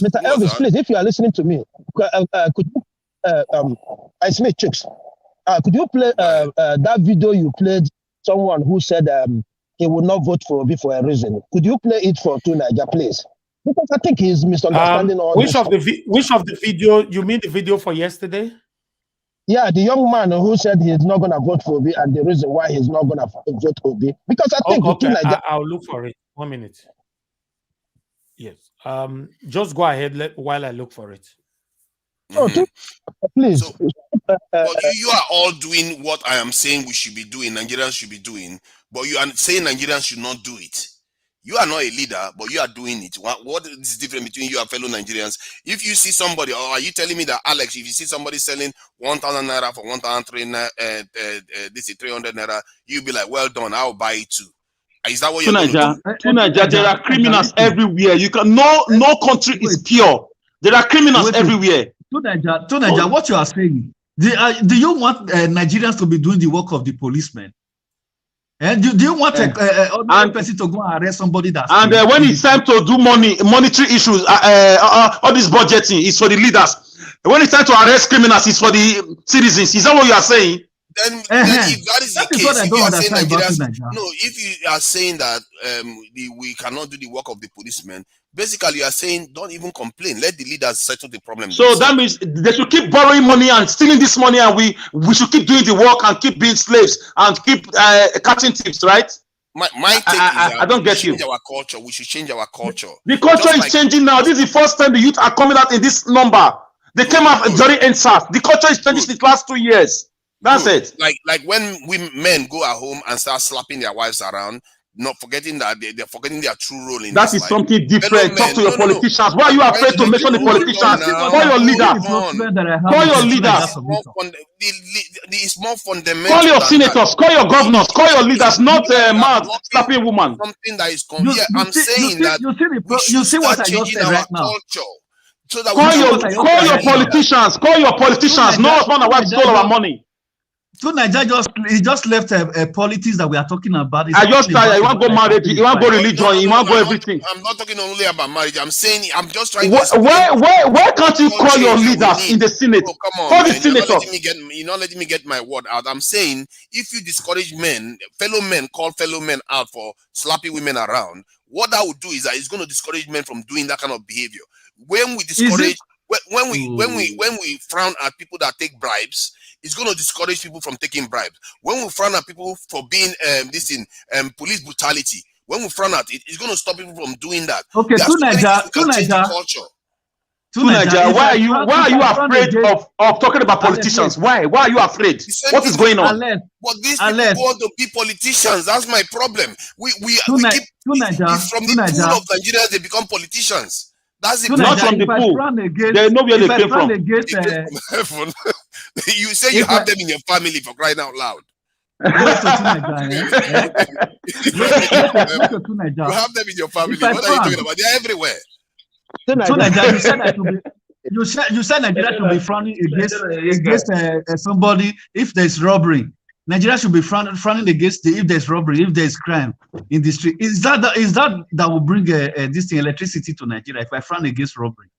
Mr. Elvis, please, if you are listening to me, could you, I Smith Chicks, could you play that video you played? Someone who said he would not vote for Obi for a reason. Could you play it for Niger, please? Because I think he's misunderstanding all which of the video? You mean the video for yesterday? Yeah, the young man who said he's not going to vote for Obi and the reason why he's not going to vote for Obi. Because I think I'll look for it. 1 minute. Yes. Just go ahead while I look for it. Please. So, you are all doing what I am saying we should be doing, Nigerians should be doing, but you are saying Nigerians should not do it. You are not a leader, but you are doing it. What is different between you and fellow Nigerians? If you see somebody, or are you telling me that, Alex, if you see somebody selling 1,000 naira for 1,300 naira, you'll be like, well done, I'll buy it too. Is that what you're doing? There are criminals everywhere. You can no country is pure. There are criminals everywhere. Tunaja, what you are saying? Do you want Nigerians to be doing the work of the policemen? Do you want a person to go and arrest somebody that's when it's time to do monetary issues, all this budgeting is for the leaders. When it's time to arrest criminals, it's for the citizens. Is that what you are saying? Then if that is the case, if you are saying that we cannot do the work of the policemen, basically you are saying don't even complain. Let the leaders settle the problem. So that means they should keep borrowing money and stealing this money, and we should keep doing the work and keep being slaves and keep catching thieves, right? My take is that I don't get you. Our culture. We should change our culture. The culture is changing now. This is the first time the youth are coming out in this number. They came out during NSAS. The culture is changing in the last 2 years. That's it. Like when men go at home and start slapping their wives around, not forgetting that they're forgetting their true role in that is life. Something different. Talk to your politicians. Why are you afraid to mention the politicians? Call your leaders. Call your leaders. It's more fundamental. Call your senators. Call your governors. Call your leaders. Not mad slapping woman. Something that is I'm saying that you see what I just said right now. So that call your politicians. Call your politicians. No husband and wife stole our money. So Niger just left a politics that we are talking about. I just try. You want to go marriage? You want to go religion? You want to go everything? I'm not talking only about marriage. I'm saying I'm just trying to. Why can't you call your leaders in the Senate? Oh, come on, call man. the senators. You're not letting me get my word out. I'm saying if you discourage fellow men call fellow men out for slapping women around, what that would do is that it's going to discourage men from doing that kind of behavior. When we discourage, when we frown at people that take bribes, it's going to discourage people from taking bribes. When we frown at people for being police brutality, when we frown at it, it's going to stop people from doing that. Okay, Tunaja, why are you afraid of talking about politicians? Why are you afraid? What is going on? But these people want to be politicians. That's my problem. We keep from the pool of Nigerians, they become politicians. That's the not from the pool. They know where they came from. Heaven. You say you have them in your family, for crying out loud. You have them in your family. What are you talking about? They're everywhere. So Nigeria, you said Nigeria should be frowning against somebody if there's robbery. Nigeria should be frowning against if there's robbery, if there's crime in the street. Is that will bring this electricity to Nigeria? If I frown against robbery,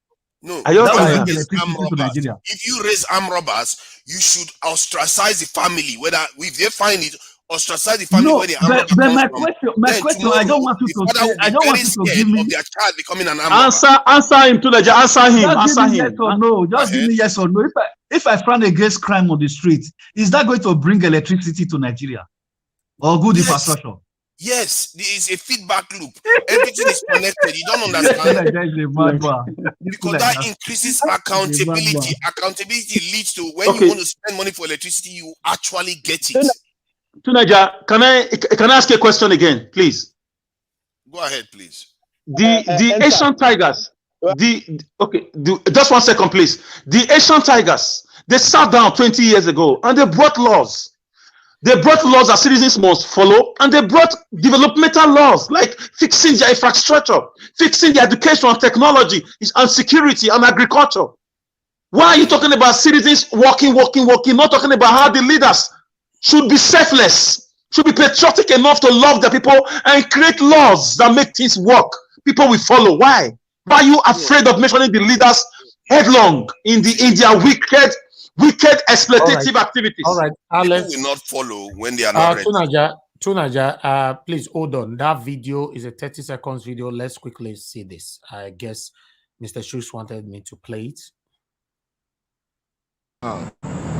no. That will bring electricity to Nigeria. If you raise armed robbers, you should ostracize the family. Whether if they find it, ostracize the family. Where the my question, I don't want you to give me their child becoming an armed answer him to the answer him. Yes or no. Just give me yes or no. If I frown against crime on the street, is that going to bring electricity to Nigeria or good infrastructure? Yes, there is a feedback loop. Everything is connected. You don't understand. Because that increases accountability. Accountability leads to when you want to spend money for electricity, you actually get it. Tunaja, can I ask you a question again, please? Go ahead, please. The Asian tigers. Just 1 second, please. The Asian tigers, they sat down 20 years ago and they brought laws. They brought laws that citizens must follow, and they brought developmental laws like fixing their infrastructure, fixing their education, technology, and security and agriculture. Why are you talking about citizens working, not talking about how the leaders should be selfless, should be patriotic enough to love the people and create laws that make things work? People will follow. Why? Why are you afraid of mentioning the leaders headlong in their wicked exploitative activities? All right, Alex. People will not follow when they are not ready. Tunaja, please hold on. That video is a 30 seconds video. Let's quickly see this. I guess Mr. Shush wanted me to play it.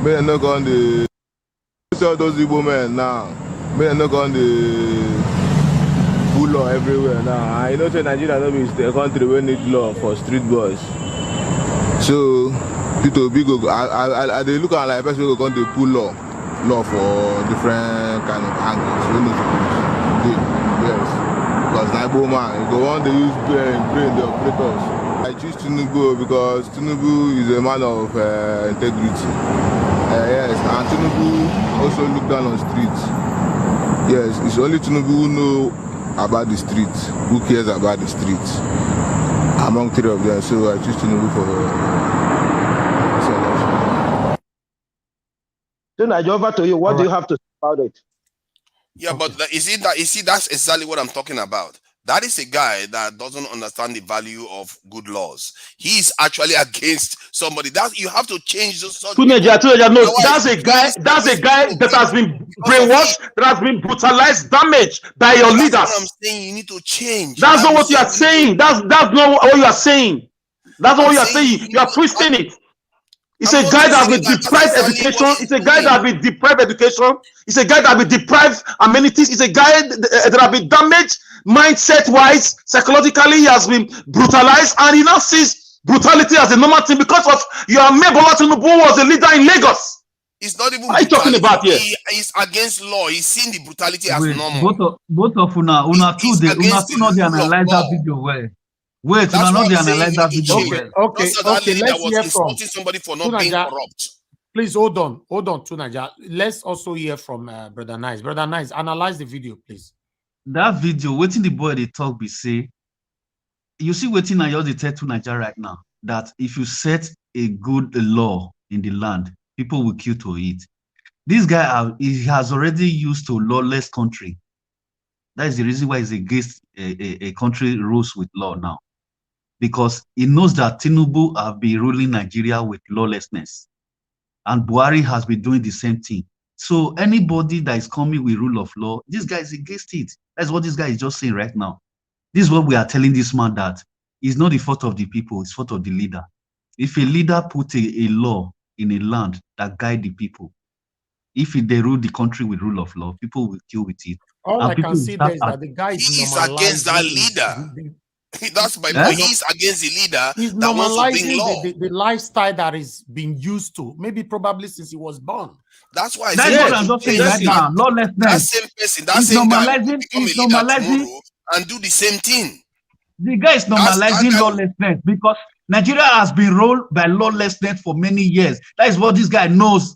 May I knock on the those Igbo men now. May I knock on the full law everywhere now. I know that Nigeria is a country where need law for street boys. So people big I they look at like person go come to pull law for different kind of angles. We need to yes. Because Naibo man, you go on they use brain the operators. I choose Tinubu because Tinubu is a man of integrity. Yes, and Tinubu also look down on streets. Yes, it's only Tinubu who know about the streets, who cares about the streets. Among three of them, so I choose Tinubu for Then I go over to you. What do you have to say about it? Yeah, but you see, that's exactly what I'm talking about. That is a guy that doesn't understand the value of good laws. He is actually against somebody. That you have to change those. Tunaja, no, that's a guy that has been brainwashed, that has been brutalized, damaged by your leaders. That's what I'm saying. You need to change. That's not what you are saying. That's not what you are saying. That's not what you are saying. You are twisting it. It's a guy that will deprive education. It's a guy that will deprive education. It's a guy that will deprive amenities. It's a guy that will be damaged mindset-wise, psychologically. He has been brutalized, and he now sees brutality as a normal thing because of your Bola Tinubu was a leader in Lagos. It's not even. What are you talking about here? He is against law. He's seeing the brutality as normal. Both of una two not the analyze that video well. Wait, una not the analyze that video well. Okay. Let's hear from somebody for not being corrupt. Please hold on, Tunaja. Let's also hear from Brother Nice. Brother Nice, analyze the video, please. That video, waiting the boy they talk be say, you see waiting I just tell Tunaja right now that if you set a good law in the land, people will queue to it. This guy, he has already used to lawless country. That is the reason why he's against a country rules with law now. Because he knows that Tinubu have been ruling Nigeria with lawlessness. And Buhari has been doing the same thing. So anybody that is coming with rule of law, this guy is against it. That's what this guy is just saying right now. This is what we are telling this man, that it's not the fault of the people, it's the fault of the leader. If a leader put a law in a land that guide the people, if they rule the country with rule of law, people will deal with it. All And I people can will see start there is that the guy is He is against that normalizing leader. That's my Eh? point. He's against the leader he's that wants to bring normalizing law. the lifestyle that is being used to, maybe probably since he was born. That's why I That's say what I'm just saying right exactly. now. that Lawlessness. same person, that He's same guy will normalizing, become a he's leader normalizing, tomorrow and do the same thing. the guy is that normalizing guy will- lawlessness because Nigeria has been ruled by lawlessness for many years. That is what this guy knows.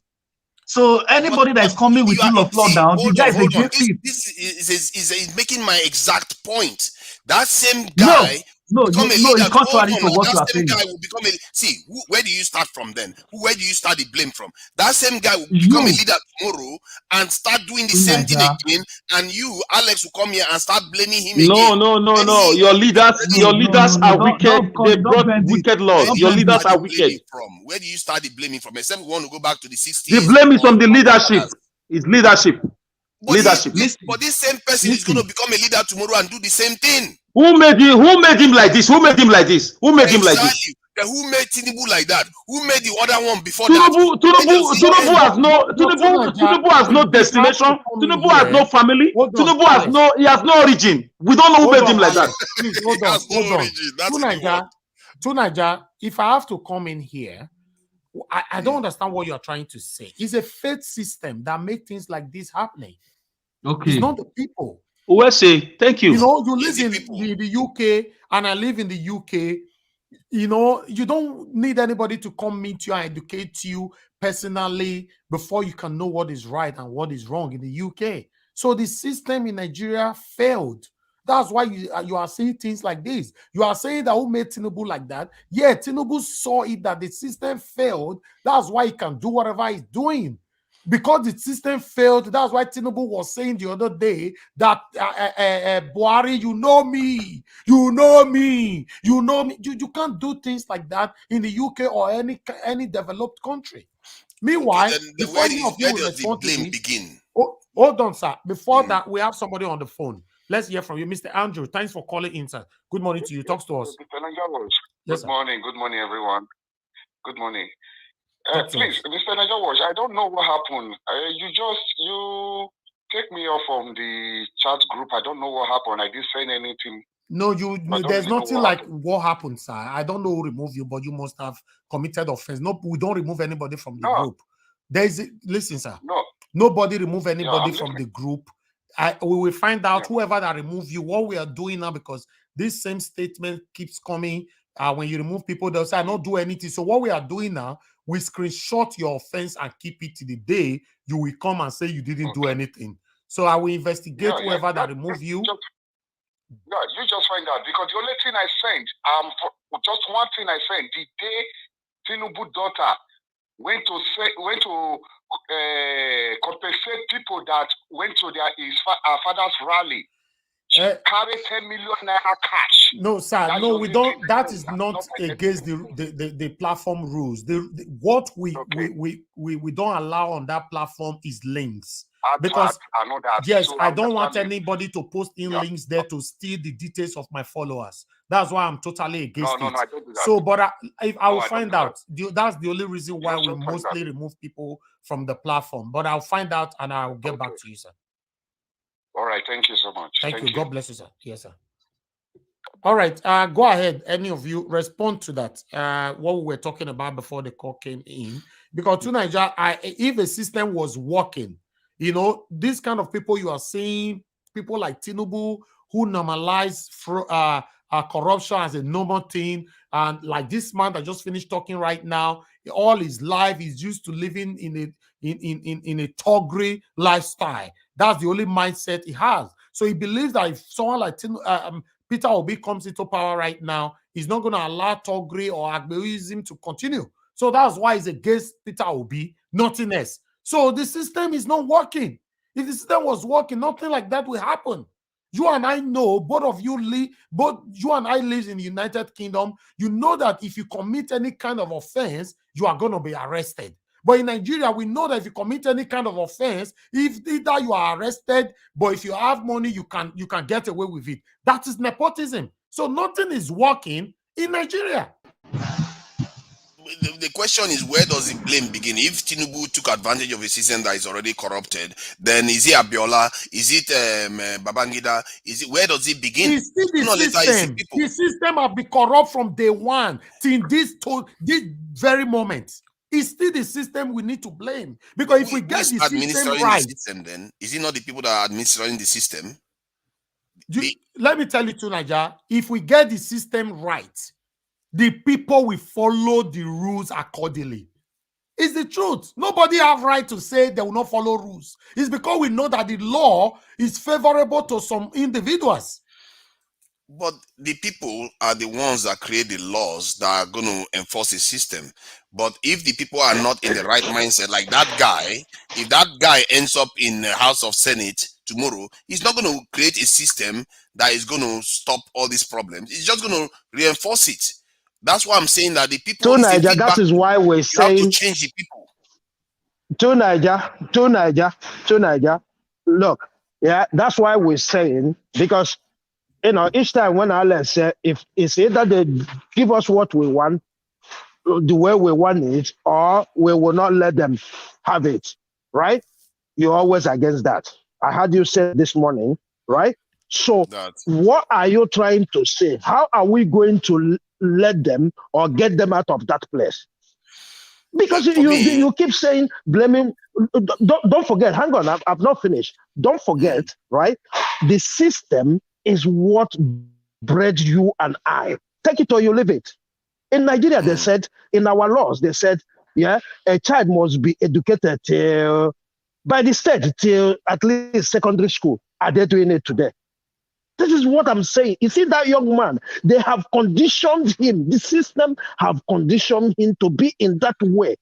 So anybody that is coming with rule of law now, the guy is Hold on. against it. This is making my exact point. That same No, guy no, become a no, leader. it's contrary to what you That are same saying. guy will become a where do you start from then? Where do you start the blame from? That same guy will become a leader tomorrow and start doing the same thing again, and you, Alex, will come here and start blaming him again. No. Your leaders are wicked. They brought wicked laws. Your leaders are wicked. Where do you start the blaming from? Except we want to go back to the 60s. The blame is from the leadership. It's leadership. Leadership. But this same person is going to become a leader tomorrow and do the same thing. Who made him like this? Who made him like this? Who made him like this? Who made Tinubu like that? Who made the other one before Tinubu Tinubu has no destination. Tinubu has no family. Tinubu has no origin. We don't know who made him like that. Please, hold on. Tunaja, if I have to come in here, I don't understand what you're trying to say. It's a faith system that makes things like this happening. Okay. It's not the people. Who say thank you? You know, you live in the UK and I live in the UK. You know, you don't need anybody to come meet you and educate you personally before you can know what is right and what is wrong in the UK. So the system in Nigeria failed. That's why you are saying things like this. You are saying that who made Tinubu like that? Yeah, Tinubu saw it that the system failed. That's why he can do whatever he's doing. Because the system failed, that's why Tinubu was saying the other day that Buhari, you know me. You can't do things like that in the UK or any developed country. Meanwhile, where does the blame begin? Hold on, sir. Before that, we have somebody on the phone. Let's hear from you, Mr. Andrew. Thanks for calling in, sir. Good morning to you. Talk to us. Yes, good morning, everyone. Good morning. Please, Mr. Najawash, I don't know what happened. You take me off from the chat group. I don't know what happened. I didn't say anything. No, there's nothing like what happened, sir. I don't know who removed you, but you must have committed offense. No, we don't remove anybody from the group. Listen, sir. No. Nobody remove anybody from the group. We will find out whoever that removed you, what we are doing now, because this same statement keeps coming. When you remove people, they'll say, I don't do anything. So what we are doing now, we screenshot your offense and keep it to the day you will come and say you didn't do anything. So I will investigate whoever that removed you. You just find out, because the only thing I sent, just one thing I sent, the day Tinubu daughter went to compensate people that went to his father's rally. Carry 10 million naira cash. No, sir. No, we don't. That is not against the platform rules. What we don't allow on that platform is links. Because I know that. Yes, so I don't want anybody to post in links there to steal the details of my followers. That's why I'm totally against it. No, I don't do that. So, but I will find out. That's the only reason why we mostly remove people from the platform. But I'll find out and I'll get back to you, sir. All right, thank you so much. Thank you. God bless you, sir. Yes, sir. All right, go ahead. Any of you respond to that? What we were talking about before the call came in. Because to Nigeria, if a system was working, you know, this kind of people you are seeing, people like Tinubu who normalize corruption as a normal thing, and like this man that just finished talking right now, all his life he's used to living in a toggery lifestyle. That's the only mindset he has. So he believes that if someone like Peter Obi comes into power right now, he's not going to allow toggery or agbeism to continue. So that's why he's against Peter Obi, nothing else. So the system is not working. If the system was working, nothing like that will happen. You and I know, both you and I live in the United Kingdom. You know that if you commit any kind of offense, you are going to be arrested. But in Nigeria, we know that if you commit any kind of offense, if either you are arrested, but if you have money, you can get away with it. That is nepotism. So nothing is working in Nigeria. The question is, where does the blame begin? If Tinubu took advantage of a system that is already corrupted, then is it Abiola? Is it Babangida? Where does it begin? It's still the system. The system have been corrupt from day one till this very moment. It's still the system we need to blame. Because if we get the system right, then is it not the people that are administering the system? Let me tell you too, Naija, if we get the system right, the people will follow the rules accordingly. It's the truth. Nobody have right to say they will not follow rules. It's because we know that the law is favorable to some individuals. But the people are the ones that create the laws that are going to enforce the system. But if the people are not in the right mindset, like that guy, if that guy ends up in the House of Senate tomorrow, he's not going to create a system that is going to stop all these problems. It's just going to reinforce it. That's why I'm saying that the people. To Niger, that is why we're saying have to change the people. To Niger. Look, yeah, that's why we're saying, because each time when Alan said, if it's either they give us what we want, the way we want it, or we will not let them have it, right? You're always against that. I heard you say this morning, right? So what are you trying to say? How are we going to let them or get them out of that place? Because you keep saying, blaming. Don't forget, hang on, I've not finished. Don't forget, right? The system is what bred you and I. Take it or you leave it. In Nigeria, they said, in our laws, they said, yeah, a child must be educated by the state till at least secondary school. Are they doing it today? This is what I'm saying. You see that young man, they have conditioned him. The system have conditioned him to be in that way.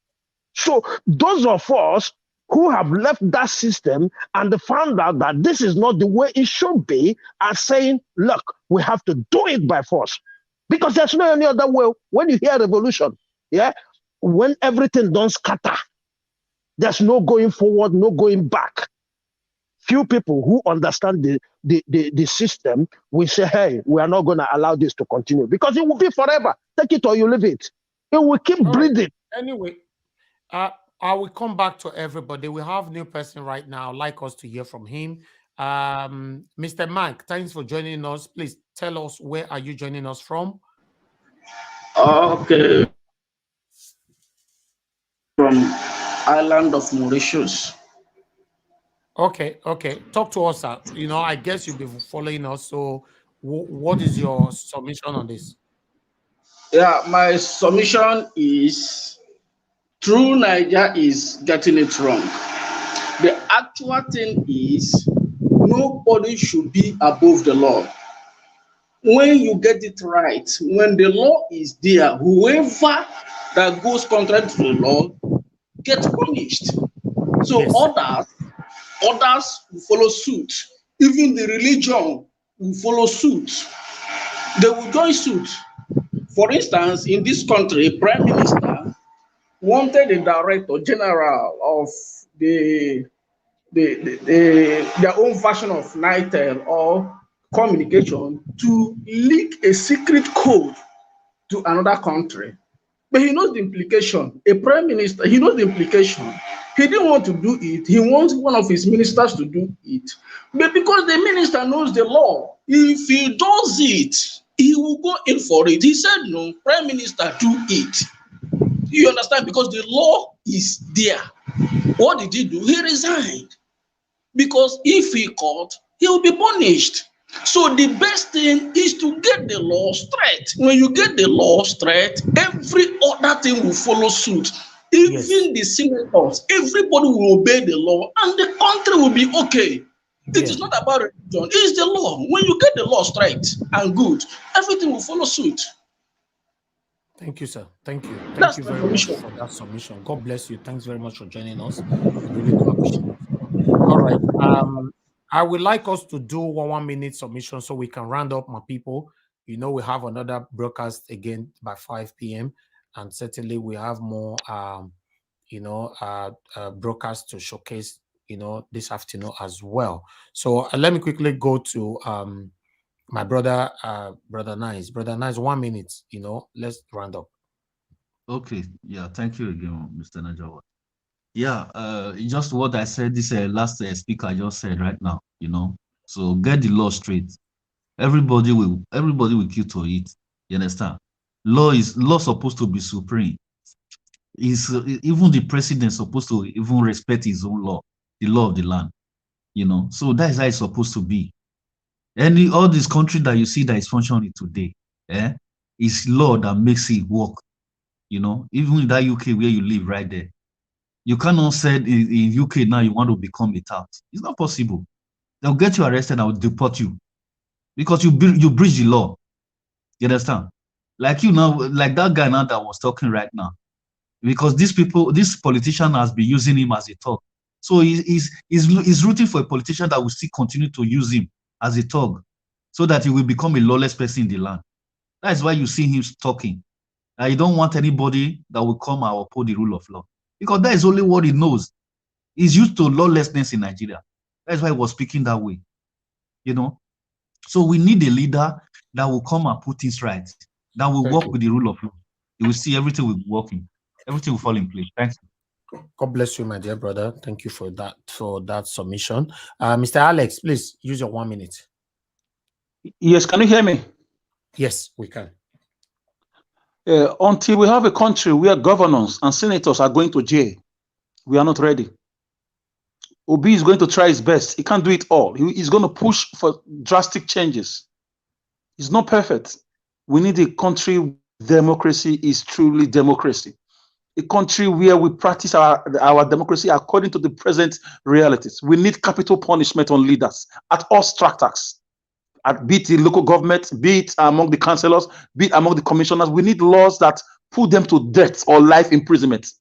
So those of us who have left that system and found out that this is not the way it should be are saying, look, we have to do it by force. Because there's no any other way. When you hear revolution, yeah, when everything don't scatter, there's no going forward, no going back. Few people who understand the system will say, hey, we are not going to allow this to continue because it will be forever. Take it or you leave it. It will keep breathing. Anyway, I will come back to everybody. We have a new person right now. I'd like us to hear from him. Mr. Mike, thanks for joining us. Please tell us, where are you joining us from? Okay. From island of Mauritius. Okay. Talk to us, sir. I guess you'll be following us. So what is your submission on this? Yeah, my submission is true Niger is getting it wrong. The actual thing is nobody should be above the law. When you get it right, when the law is there, whoever that goes contrary to the law gets punished. So yes. Others will follow suit. Even the religion will follow suit. They will join suit. For instance, in this country, Prime Minister wanted a director general of their own version of NITEL or communication to leak a secret code to another country. But he knows the implication. A prime minister, he knows the implication. He didn't want to do it. He wants one of his ministers to do it. But because the minister knows the law, if he does it, he will go in for it. He said, no, prime minister, do it. You understand? Because the law is there. What did he do? He resigned. Because if he caught, he will be punished. So the best thing is to get the law straight. When you get the law straight, every other thing will follow suit. Even the senators, everybody will obey the law and the country will be okay. It is not about religion, it is the law. When you get the law straight and good, everything will follow suit. Thank you, sir. Thank you. Thank That's you my very much submission. for that submission. God bless you. Thanks very much for joining us. We really do appreciate it. All right. I would like us to do 1 minute submission so we can round up, my people. You know, we have another broadcast again by 5 p.m. and certainly we have more broadcasts to showcase, this afternoon as well. So let me quickly go to my brother, Brother Nice. Brother Nice, 1 minute, let's round up. Okay, yeah, thank you again, Mr. Najawa. Yeah, just what I said, this last speaker just said right now, So get the law straight. Everybody will kill to it. You understand? Law supposed to be supreme. Even the president supposed to even respect his own law, the law of the land. So that is how it's supposed to be. All this country that you see that is functioning today, is law that makes it work. Even in that UK where you live right there, you cannot say in UK now you want to become a tax. It's not possible. They'll get you arrested and will deport you because you breach the law. You understand? Like now, like that guy now that was talking right now, because this politician has been using him as a thug. So he's rooting for a politician that will still continue to use him as a thug, so that he will become a lawless person in the land. That is why you see him talking. You don't want anybody that will come and uphold the rule of law, because that is only what he knows. He's used to lawlessness in Nigeria. That's why he was speaking that way. So we need a leader that will come and put things right, that will work with the rule of law. You will see everything will be working. Everything will fall in place. Thanks. God bless you, my dear brother. Thank you for that submission. Mr. Alex, please use your 1 minute. Yes, can you hear me? Yes, we can. Until we have a country where governors and senators are going to jail, we are not ready. Obi is going to try his best. He can't do it all. He's going to push for drastic changes. It's not perfect. We need a country where democracy is truly democracy. A country where we practice our democracy according to the present realities. We need capital punishment on leaders at all strata, be it the local government, be it among the councillors, be it among the commissioners. We need laws that put them to death or life imprisonment.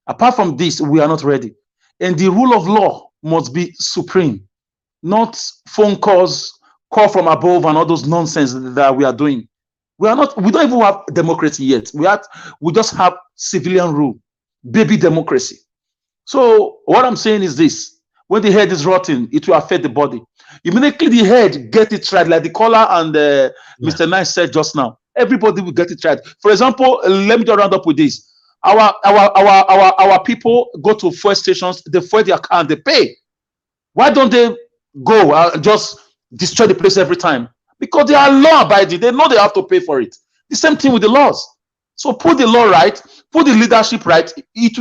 Apart from this, we are not ready. And the rule of law must be supreme, not phone calls, call from above, and all those nonsense that we are doing. We don't even have democracy yet. We just have civilian rule, baby democracy. So what I'm saying is this: when the head is rotten, it will affect the body. Immediately the head get it right, like the caller and Mr. Nice said just now. Everybody will get it right. For example, let me just round up with this. Our people go to fuel stations, they fuel their car and they pay. Why don't they go and just destroy the place every time? Because they are law abiding. They know they have to pay for it. The same thing with the laws. So put the law right, put the leadership right. It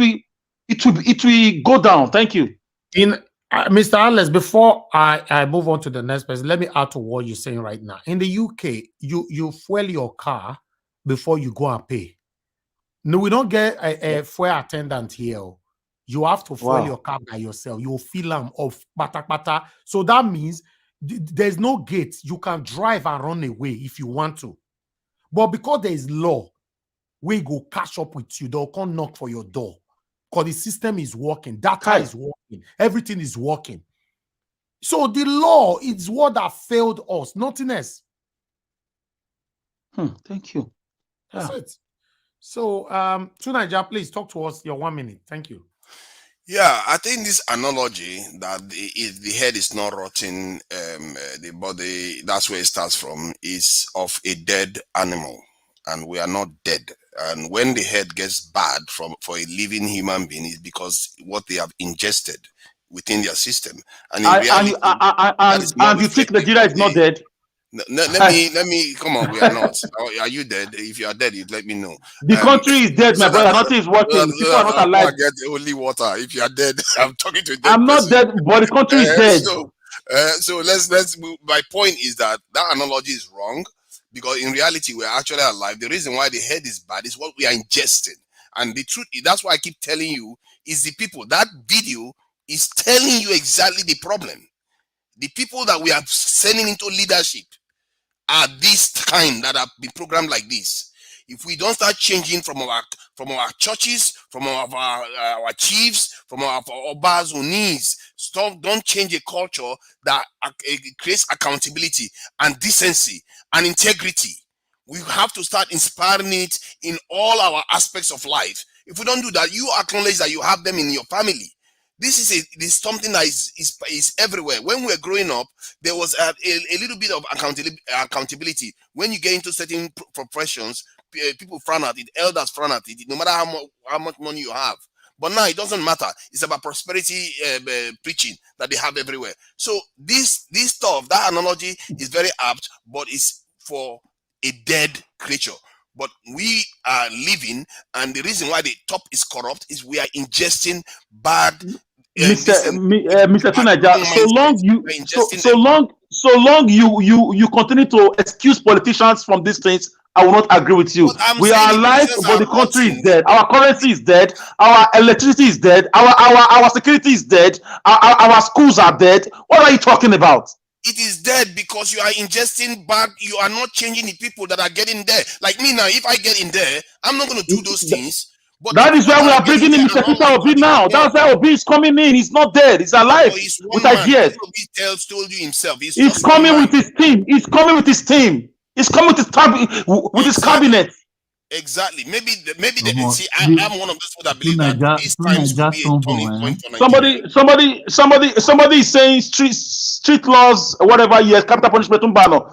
will go down. Thank you. Mr. Alex, before I move on to the next person, let me add to what you're saying right now. In the UK, you fuel your car before you go and pay. No, we don't get a fuel attendant here. You have to fuel your car by yourself. You'll fill them off, pata. So that means there's no gate. You can drive and run away if you want to. But because there is law, we go catch up with you. They'll come knock for your door. Because the system is working. Data is working. Everything is working. So the law is what that failed us. Nothing else. Thank you. That's it. So, Tunaja, please talk to us your 1 minute. Thank you. Yeah, I think this analogy that if the head is not rotting, the body, that's where it starts from, is of a dead animal. And we are not dead. And when the head gets bad for a living human being, is because what they have ingested within their system. And in reality, and you think Nigeria is not dead? Let me come on, we are not. Are you dead? If you are dead, you let me know. The country is dead, my brother. Nothing is working. People are not alive. Get only water. If you are dead, I'm talking to a dead I'm not dead, but the country is dead. So let's move. My point is that analogy is wrong, because in reality we are actually alive. The reason why the head is bad is what we are ingesting, and the truth, that's why I keep telling you, is the people. That video is telling you exactly the problem. The people that we are sending into leadership are this kind that have been programmed like this. If we don't start changing from our churches, from our chiefs, from our obas who needs, don't change a culture that creates accountability and decency and integrity. We have to start inspiring it in all our aspects of life. If we don't do that, you acknowledge that you have them in your family. This is something that is everywhere. When we were growing up, there was a little bit of accountability. When you get into certain professions, people frown at it, elders frown at it, no matter how much money you have. But now it doesn't matter. It's about prosperity preaching that they have everywhere. So this stuff, that analogy is very apt, but it's for a dead creature. But we are living, and the reason why the top is corrupt is we are ingesting bad. Mr. Tunaja, so long you continue to excuse politicians from these things, I will not agree with you. We are alive, but the country is dead. Our currency is dead. Our electricity is dead. Our security is dead. Our schools are dead. What are you talking about? It is dead because you are ingesting bad. You are not changing the people that are getting there. Like me now, if I get in there, I'm not going to do those things. But that is why we are bringing in Mr. Peter Obi now. That's why Obi is coming in. He's not dead. He's alive with ideas. Obi told you himself. He's coming with his team. He's coming with his team. He's coming with his cabinet. Exactly. Maybe see, I'm one of those people that believe that these times will be a turning point for Nigeria. Somebody is saying street laws, whatever. Yes, capital punishment. Mr.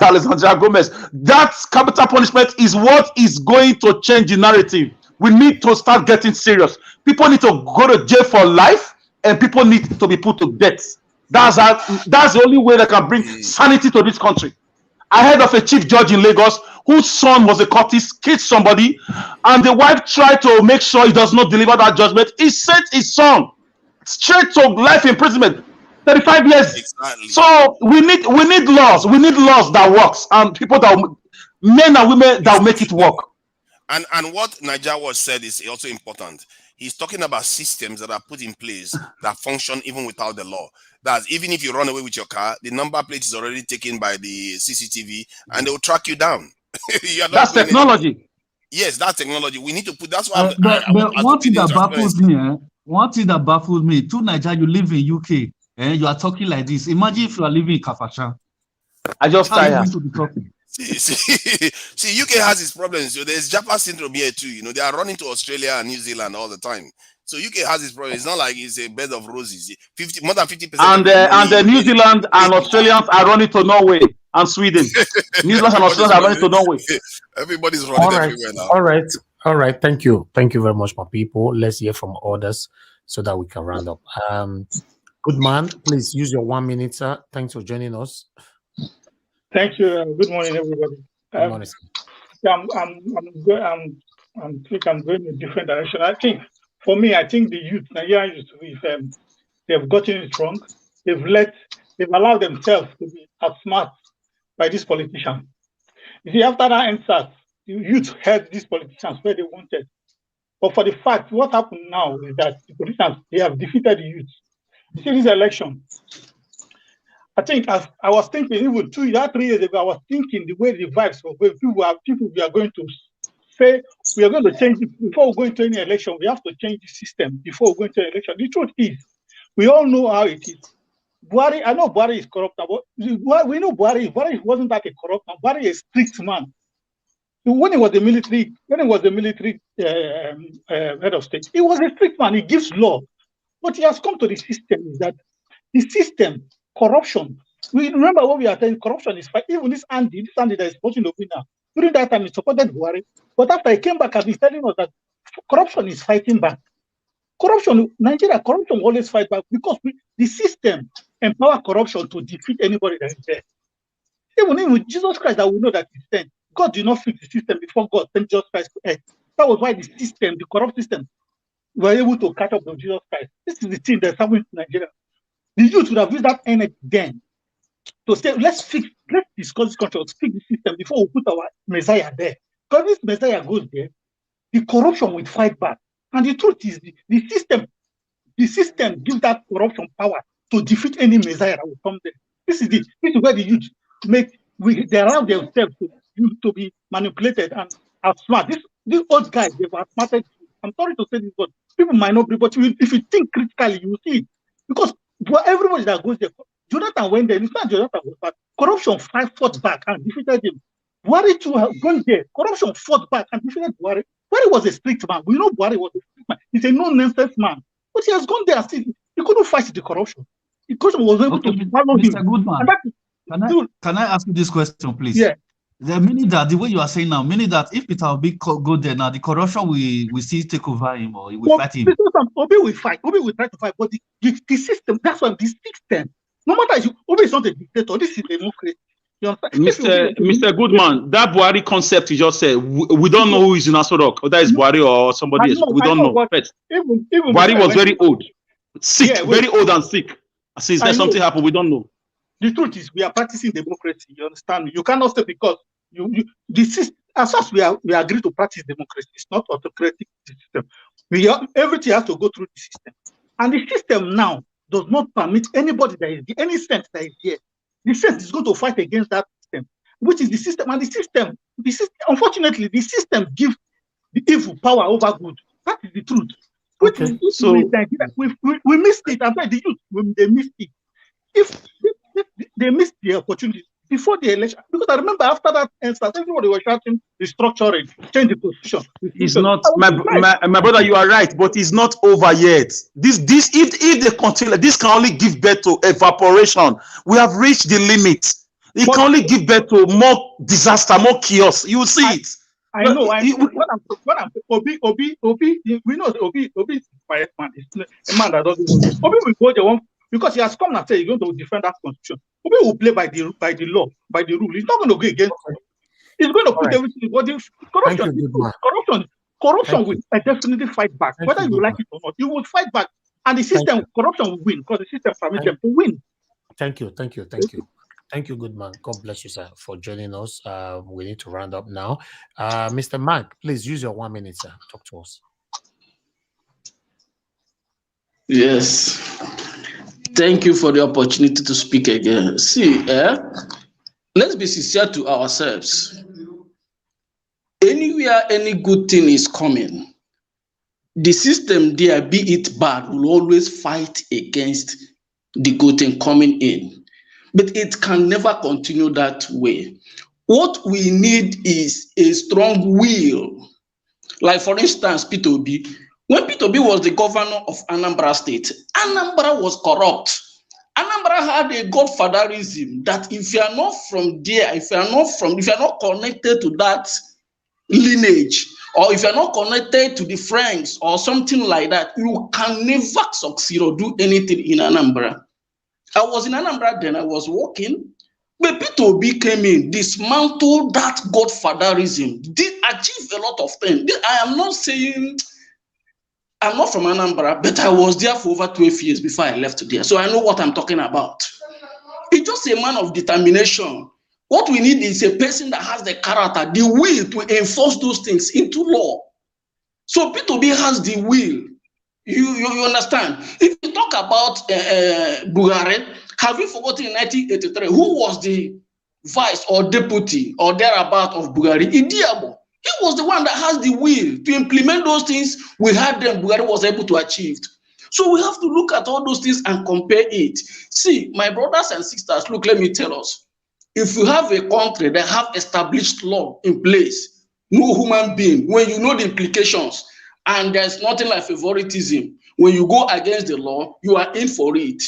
Alexandra Gomez. That capital punishment is what is going to change the narrative. We need to start getting serious. People need to go to jail for life, and people need to be put to death. That's the only way that can bring sanity to this country. I heard of a chief judge in Lagos whose son was a cultist, killed somebody, and the wife tried to make sure he does not deliver that judgment. He sent his son straight to life imprisonment, 35 years. Exactly. So we need laws. We need laws that works, and people men and women that will make it work. And what Niger was said is also important. He's talking about systems that are put in place that function even without the law. That even if you run away with your car, the number plate is already taken by the CCTV and they will track you down. That's technology. Yes, that's technology. We need to put. That's why. One thing that baffles me. To Niger, you live in UK and you are talking like this. Imagine if you are living in Kafasha. I just tired. See, UK has its problems. So there's Japa syndrome here too. You know, they are running to Australia and New Zealand all the time. So UK has its problems. It's not like it's a bed of roses. More than 50%. And the New Zealand and Australians are running to Norway and Sweden. New Zealand and Australians are running to Norway. Everybody's running everywhere now. All right. Thank you very much, my people. Let's hear from others so that we can round up. Good man, please use your 1 minute, sir. Thanks for joining us. Thank you. Good morning, everybody. Good morning, sir. I'm going in a different direction. For me, I think the youth, Nigeria used to be, they've gotten it wrong. They've allowed themselves to be outsmarted by these politicians. You see, after that answer, the youth had these politicians where they wanted. But for the fact, what happened now is that the politicians, they have defeated the youth. You see, this election, I think as I was thinking, even 3 years ago, I was thinking the way the vibes were going, people we are going to say, we are going to change it. Before we go into any election, we have to change the system before we go into election. The truth is, we all know how it is. Buhari, I know Buhari is corrupt, but we know Buhari wasn't that a corrupt man. Buhari is a strict man. When he was the military head of state, he was a strict man. He gives law. But he has come to the system is that the system, corruption. We remember what we are saying, corruption is fight. Even this Andy that is supposed to be now. During that time, he supported Buhari. But after he came back and he's telling us that corruption is fighting back. Nigeria, corruption always fight back because the system empower corruption to defeat anybody that is there. Even with Jesus Christ, that we know that he's sent. God did not fix the system before God sent Jesus Christ to earth. That was why the system, the corrupt system, were able to catch up with Jesus Christ. This is the thing that's happening in Nigeria. The youth would have used that energy then to say, let's discuss this country, let's fix the system before we put our Messiah there. Because this Messiah goes there, the corruption will fight back. And the truth is, the system gives that corruption power to defeat any Messiah that will come there. This is where the youth they allow themselves to used to be manipulated and outsmart. These old guys, they've outsmarted. I'm sorry to say this, but people might not be, but if you think critically, you will see it. Because for everybody that goes there, Jonathan went there. It's not Jonathan was back. Corruption fought back and defeated him. Buhari too going there. Corruption fought back and defeated Buhari. Buhari was a strict man. We know Buhari was a strict man. He's a no-nonsense man. But he has gone there and still, he couldn't fight the corruption. The corruption was able to follow Mr. him. Goodman, can I ask you this question, please? Yeah. There are many that, the way you are saying now, many that if Peter Obi go there now, the corruption will still take over him or he will fight him. Obi will fight. Obi will try to fight. But the system, that's why the system, no matter if Obi is not a dictator, this is a democracy. Mr. Goodman, that Buhari concept you just said, we don't know who is in Asorok, whether it's Buhari or somebody else. We don't know. Buhari was very old, sick, very old and sick. Since there's something happened, we don't know. The truth is, we are practicing democracy. You understand me? You cannot say because as such we agree to practice democracy. It's not autocratic system. Everything has to go through the system, and the system now does not permit anybody that is any sense that is here. The sense is going to fight against that system, which is the system, and the system. Unfortunately, the system gives the evil power over good. That is the truth. Okay. So we missed it. I'm sorry, the youth they missed it. If they missed the opportunity before the election, because I remember after that instance, everybody was shouting restructuring, change the position. It's not my brother. You are right, but it's not over yet. This if they continue, this can only give birth to evaporation. We have reached the limit. It can only give birth to more disaster, more chaos. You will see it. I know. What I'm Obi, we know Obi is a quiet man. It's a man that doesn't. Obi will go the one. Because he has come and said he's going to defend that constitution. Obi will play by the law, by the rule. He's not going to go against it. He's going to put everything. But corruption will definitely fight back. Whether you like it or not, you will fight back. And the system, corruption will win because the system permits them to win. Thank you, Goodman. God bless you, sir, for joining us. We need to round up now. Mr. Mark, please use your 1 minute, sir. Talk to us. Yes. Thank you for the opportunity to speak again. See, let's be sincere to ourselves. Anywhere any good thing is coming, the system there, be it bad, will always fight against the good thing coming in. But it can never continue that way. What we need is a strong will. Like, for instance, Peter Obi. When Peter Obi was the governor of Anambra State, Anambra was corrupt. Anambra had a godfatherism that if you are not from there, if you are not connected to that lineage, or if you are not connected to the friends or something like that, you can never succeed or do anything in Anambra. I was in Anambra then, I was working, but Peter Obi came in, dismantled that godfatherism, did achieve a lot of things. I am not saying I'm not from Anambra, but I was there for over 12 years before I left there. So I know what I'm talking about. He's just a man of determination. What we need is a person that has the character, the will to enforce those things into law. So Peter Obi has the will. You understand? If you talk about Buhari, have you forgotten in 1983 who was the vice or deputy or thereabout of Buhari? Idiabo. He was the one that has the will to implement those things we had them, Buhari was able to achieve. So we have to look at all those things and compare it. See, my brothers and sisters, look, let me tell us. If you have a country that have established law in place, no human being, when you know the implications, and there's nothing like favoritism, when you go against the law, you are in for it.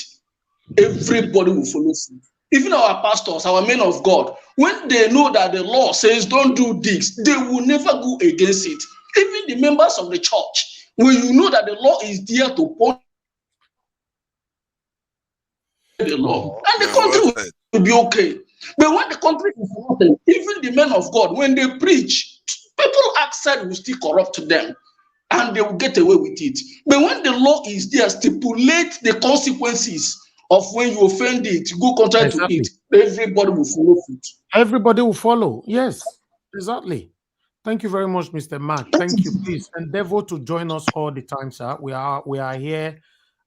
Everybody will follow suit. Even our pastors, our men of God, when they know that the law says don't do this, they will never go against it. Even the members of the church, when you know that the law is there to punish the law, and the country will be okay. But when the country is rotten, even the men of God, when they preach, people outside will still corrupt them, and they will get away with it. But when the law is there, stipulate the consequences of when you offend it, go contrary to it, everybody will follow it. Everybody will follow. Yes, exactly. Thank you very much, Mr. Mark. Thank you. Please endeavor to join us all the time, sir. We are here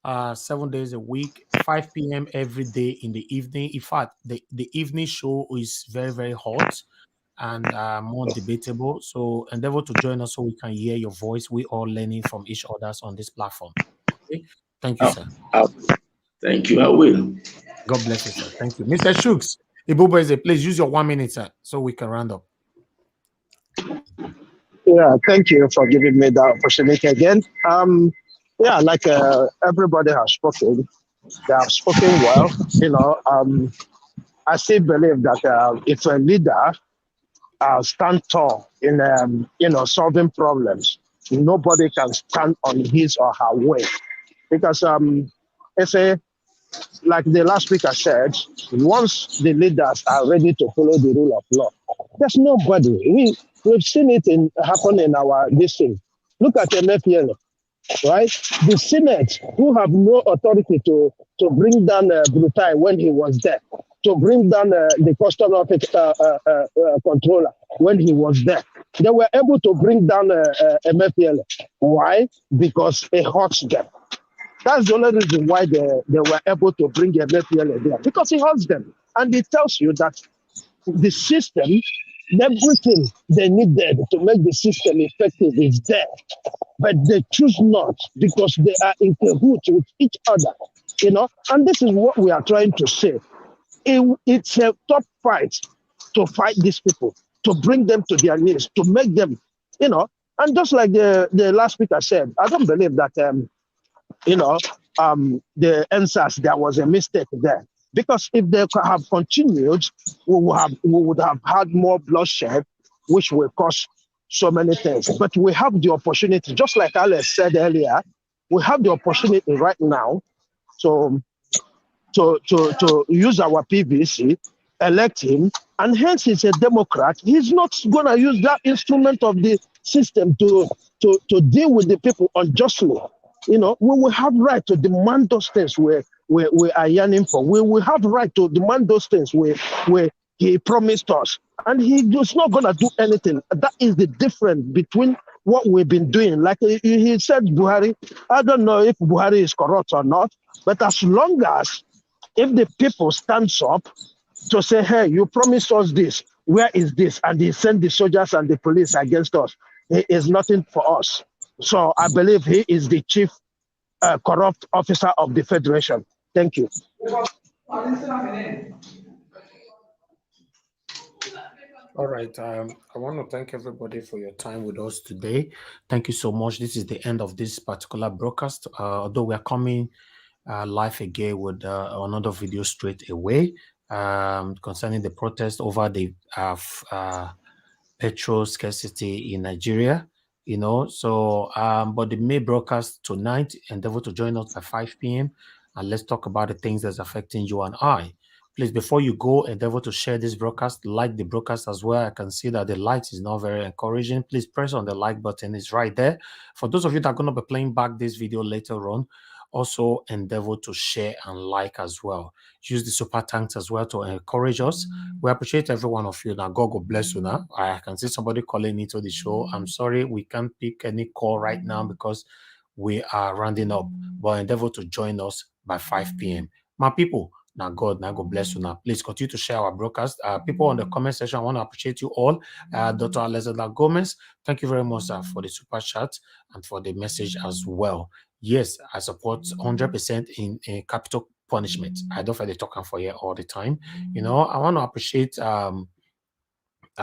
7 days a week, 5 p.m. every day in the evening. In fact, the evening show is very, very hot. and more debatable. So endeavor to join us so we can hear your voice. We all learning from each other on this platform. Okay. Thank you, sir. Thank you. I will. God bless you, sir. Thank you. Mr. Shooks, Ibuboeze, please use your 1 minute, sir, so we can round up. Yeah, thank you for giving me the opportunity again. Yeah, like everybody has spoken, they have spoken well. I still believe that if a leader stand tall in solving problems, nobody can stand on his or her way, because it's a like the last speaker said, once the leaders are ready to follow the rule of law, there's nobody. We've seen it happen in our district. Look at MFL, right? The Senate, who have no authority to bring down Brutai when he was there, to bring down the custom office controller when he was there. They were able to bring down MFL. Why? Because it hurts them. That's the only reason why they were able to bring MFL there, because it hurts them. And it tells you that the system, everything they needed to make the system effective is there. But they choose not because they are in cahoots with each other, And this is what we are trying to say. It's a tough fight to fight these people, to bring them to their knees, to make them, And just like the last speaker said, I don't believe that, the answers, there was a mistake there. Because if they have continued, we would have had more bloodshed, which will cause so many things. But we have the opportunity, just like Alex said earlier, we have the opportunity right now to use our PVC, elect him, and hence he's a Democrat. He's not going to use that instrument of the system to deal with the people unjustly. We will have right to demand those things we are yearning for. We will have right to demand those things where he promised us. And he's not going to do anything. That is the difference between what we've been doing. Like he said, Buhari, I don't know if Buhari is corrupt or not, but as long as if the people stands up to say, hey, you promised us this, where is this? And he sent the soldiers and the police against us. It is nothing for us. So I believe he is the chief corrupt officer of the Federation. Thank you. All right. I want to thank everybody for your time with us today. Thank you so much. This is the end of this particular broadcast. Although we are coming live again with another video straight away concerning the protest over the petrol scarcity in Nigeria. But the May broadcast tonight, endeavor to join us by 5 p.m. and let's talk about the things that's affecting you and I. Please, before you go, endeavor to share this broadcast, like the broadcast as well. I can see that the light is not very encouraging. Please press on the like button. It's right there. For those of you that are going to be playing back this video later on, also endeavor to share and like as well. Use the super thanks as well to encourage us. We appreciate every one of you. Now, God bless you now. I can see somebody calling into the show. I'm sorry, we can't pick any call right now because we are rounding up, but endeavor to join us by 5 p.m. My people, now God bless you now. Please continue to share our broadcast. People on the comment section, I want to appreciate you all. Dr. Alexander Gomez, thank you very much for the super chat and for the message as well. Yes, I support 100% in capital punishment. I don't find it talking for you all the time. I want to appreciate I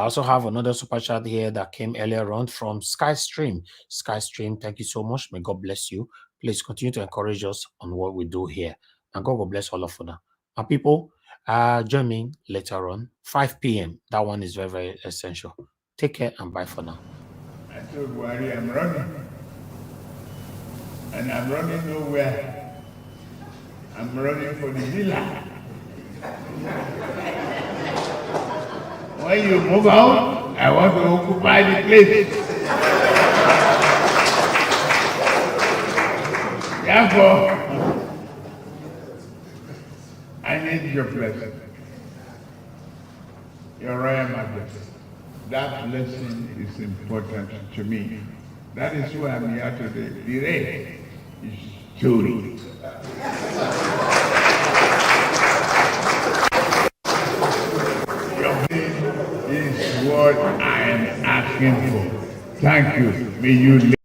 also have another super chat here that came earlier on from Skystream. Skystream, thank you so much. May God bless you. Please continue to encourage us on what we do here. And God will bless all of you now. And people, join me later on, 5 p.m. That one is very, very essential. Take care and bye for now. I told Buhari I'm running. And I'm running nowhere. I'm running for the villa. When you move out, I want to occupy the place. Therefore, I need your blessing. Your Royal Majesty. That blessing is important to me. That is why I'm here today. The rest is story. Your name is what info. Thank you. May you live.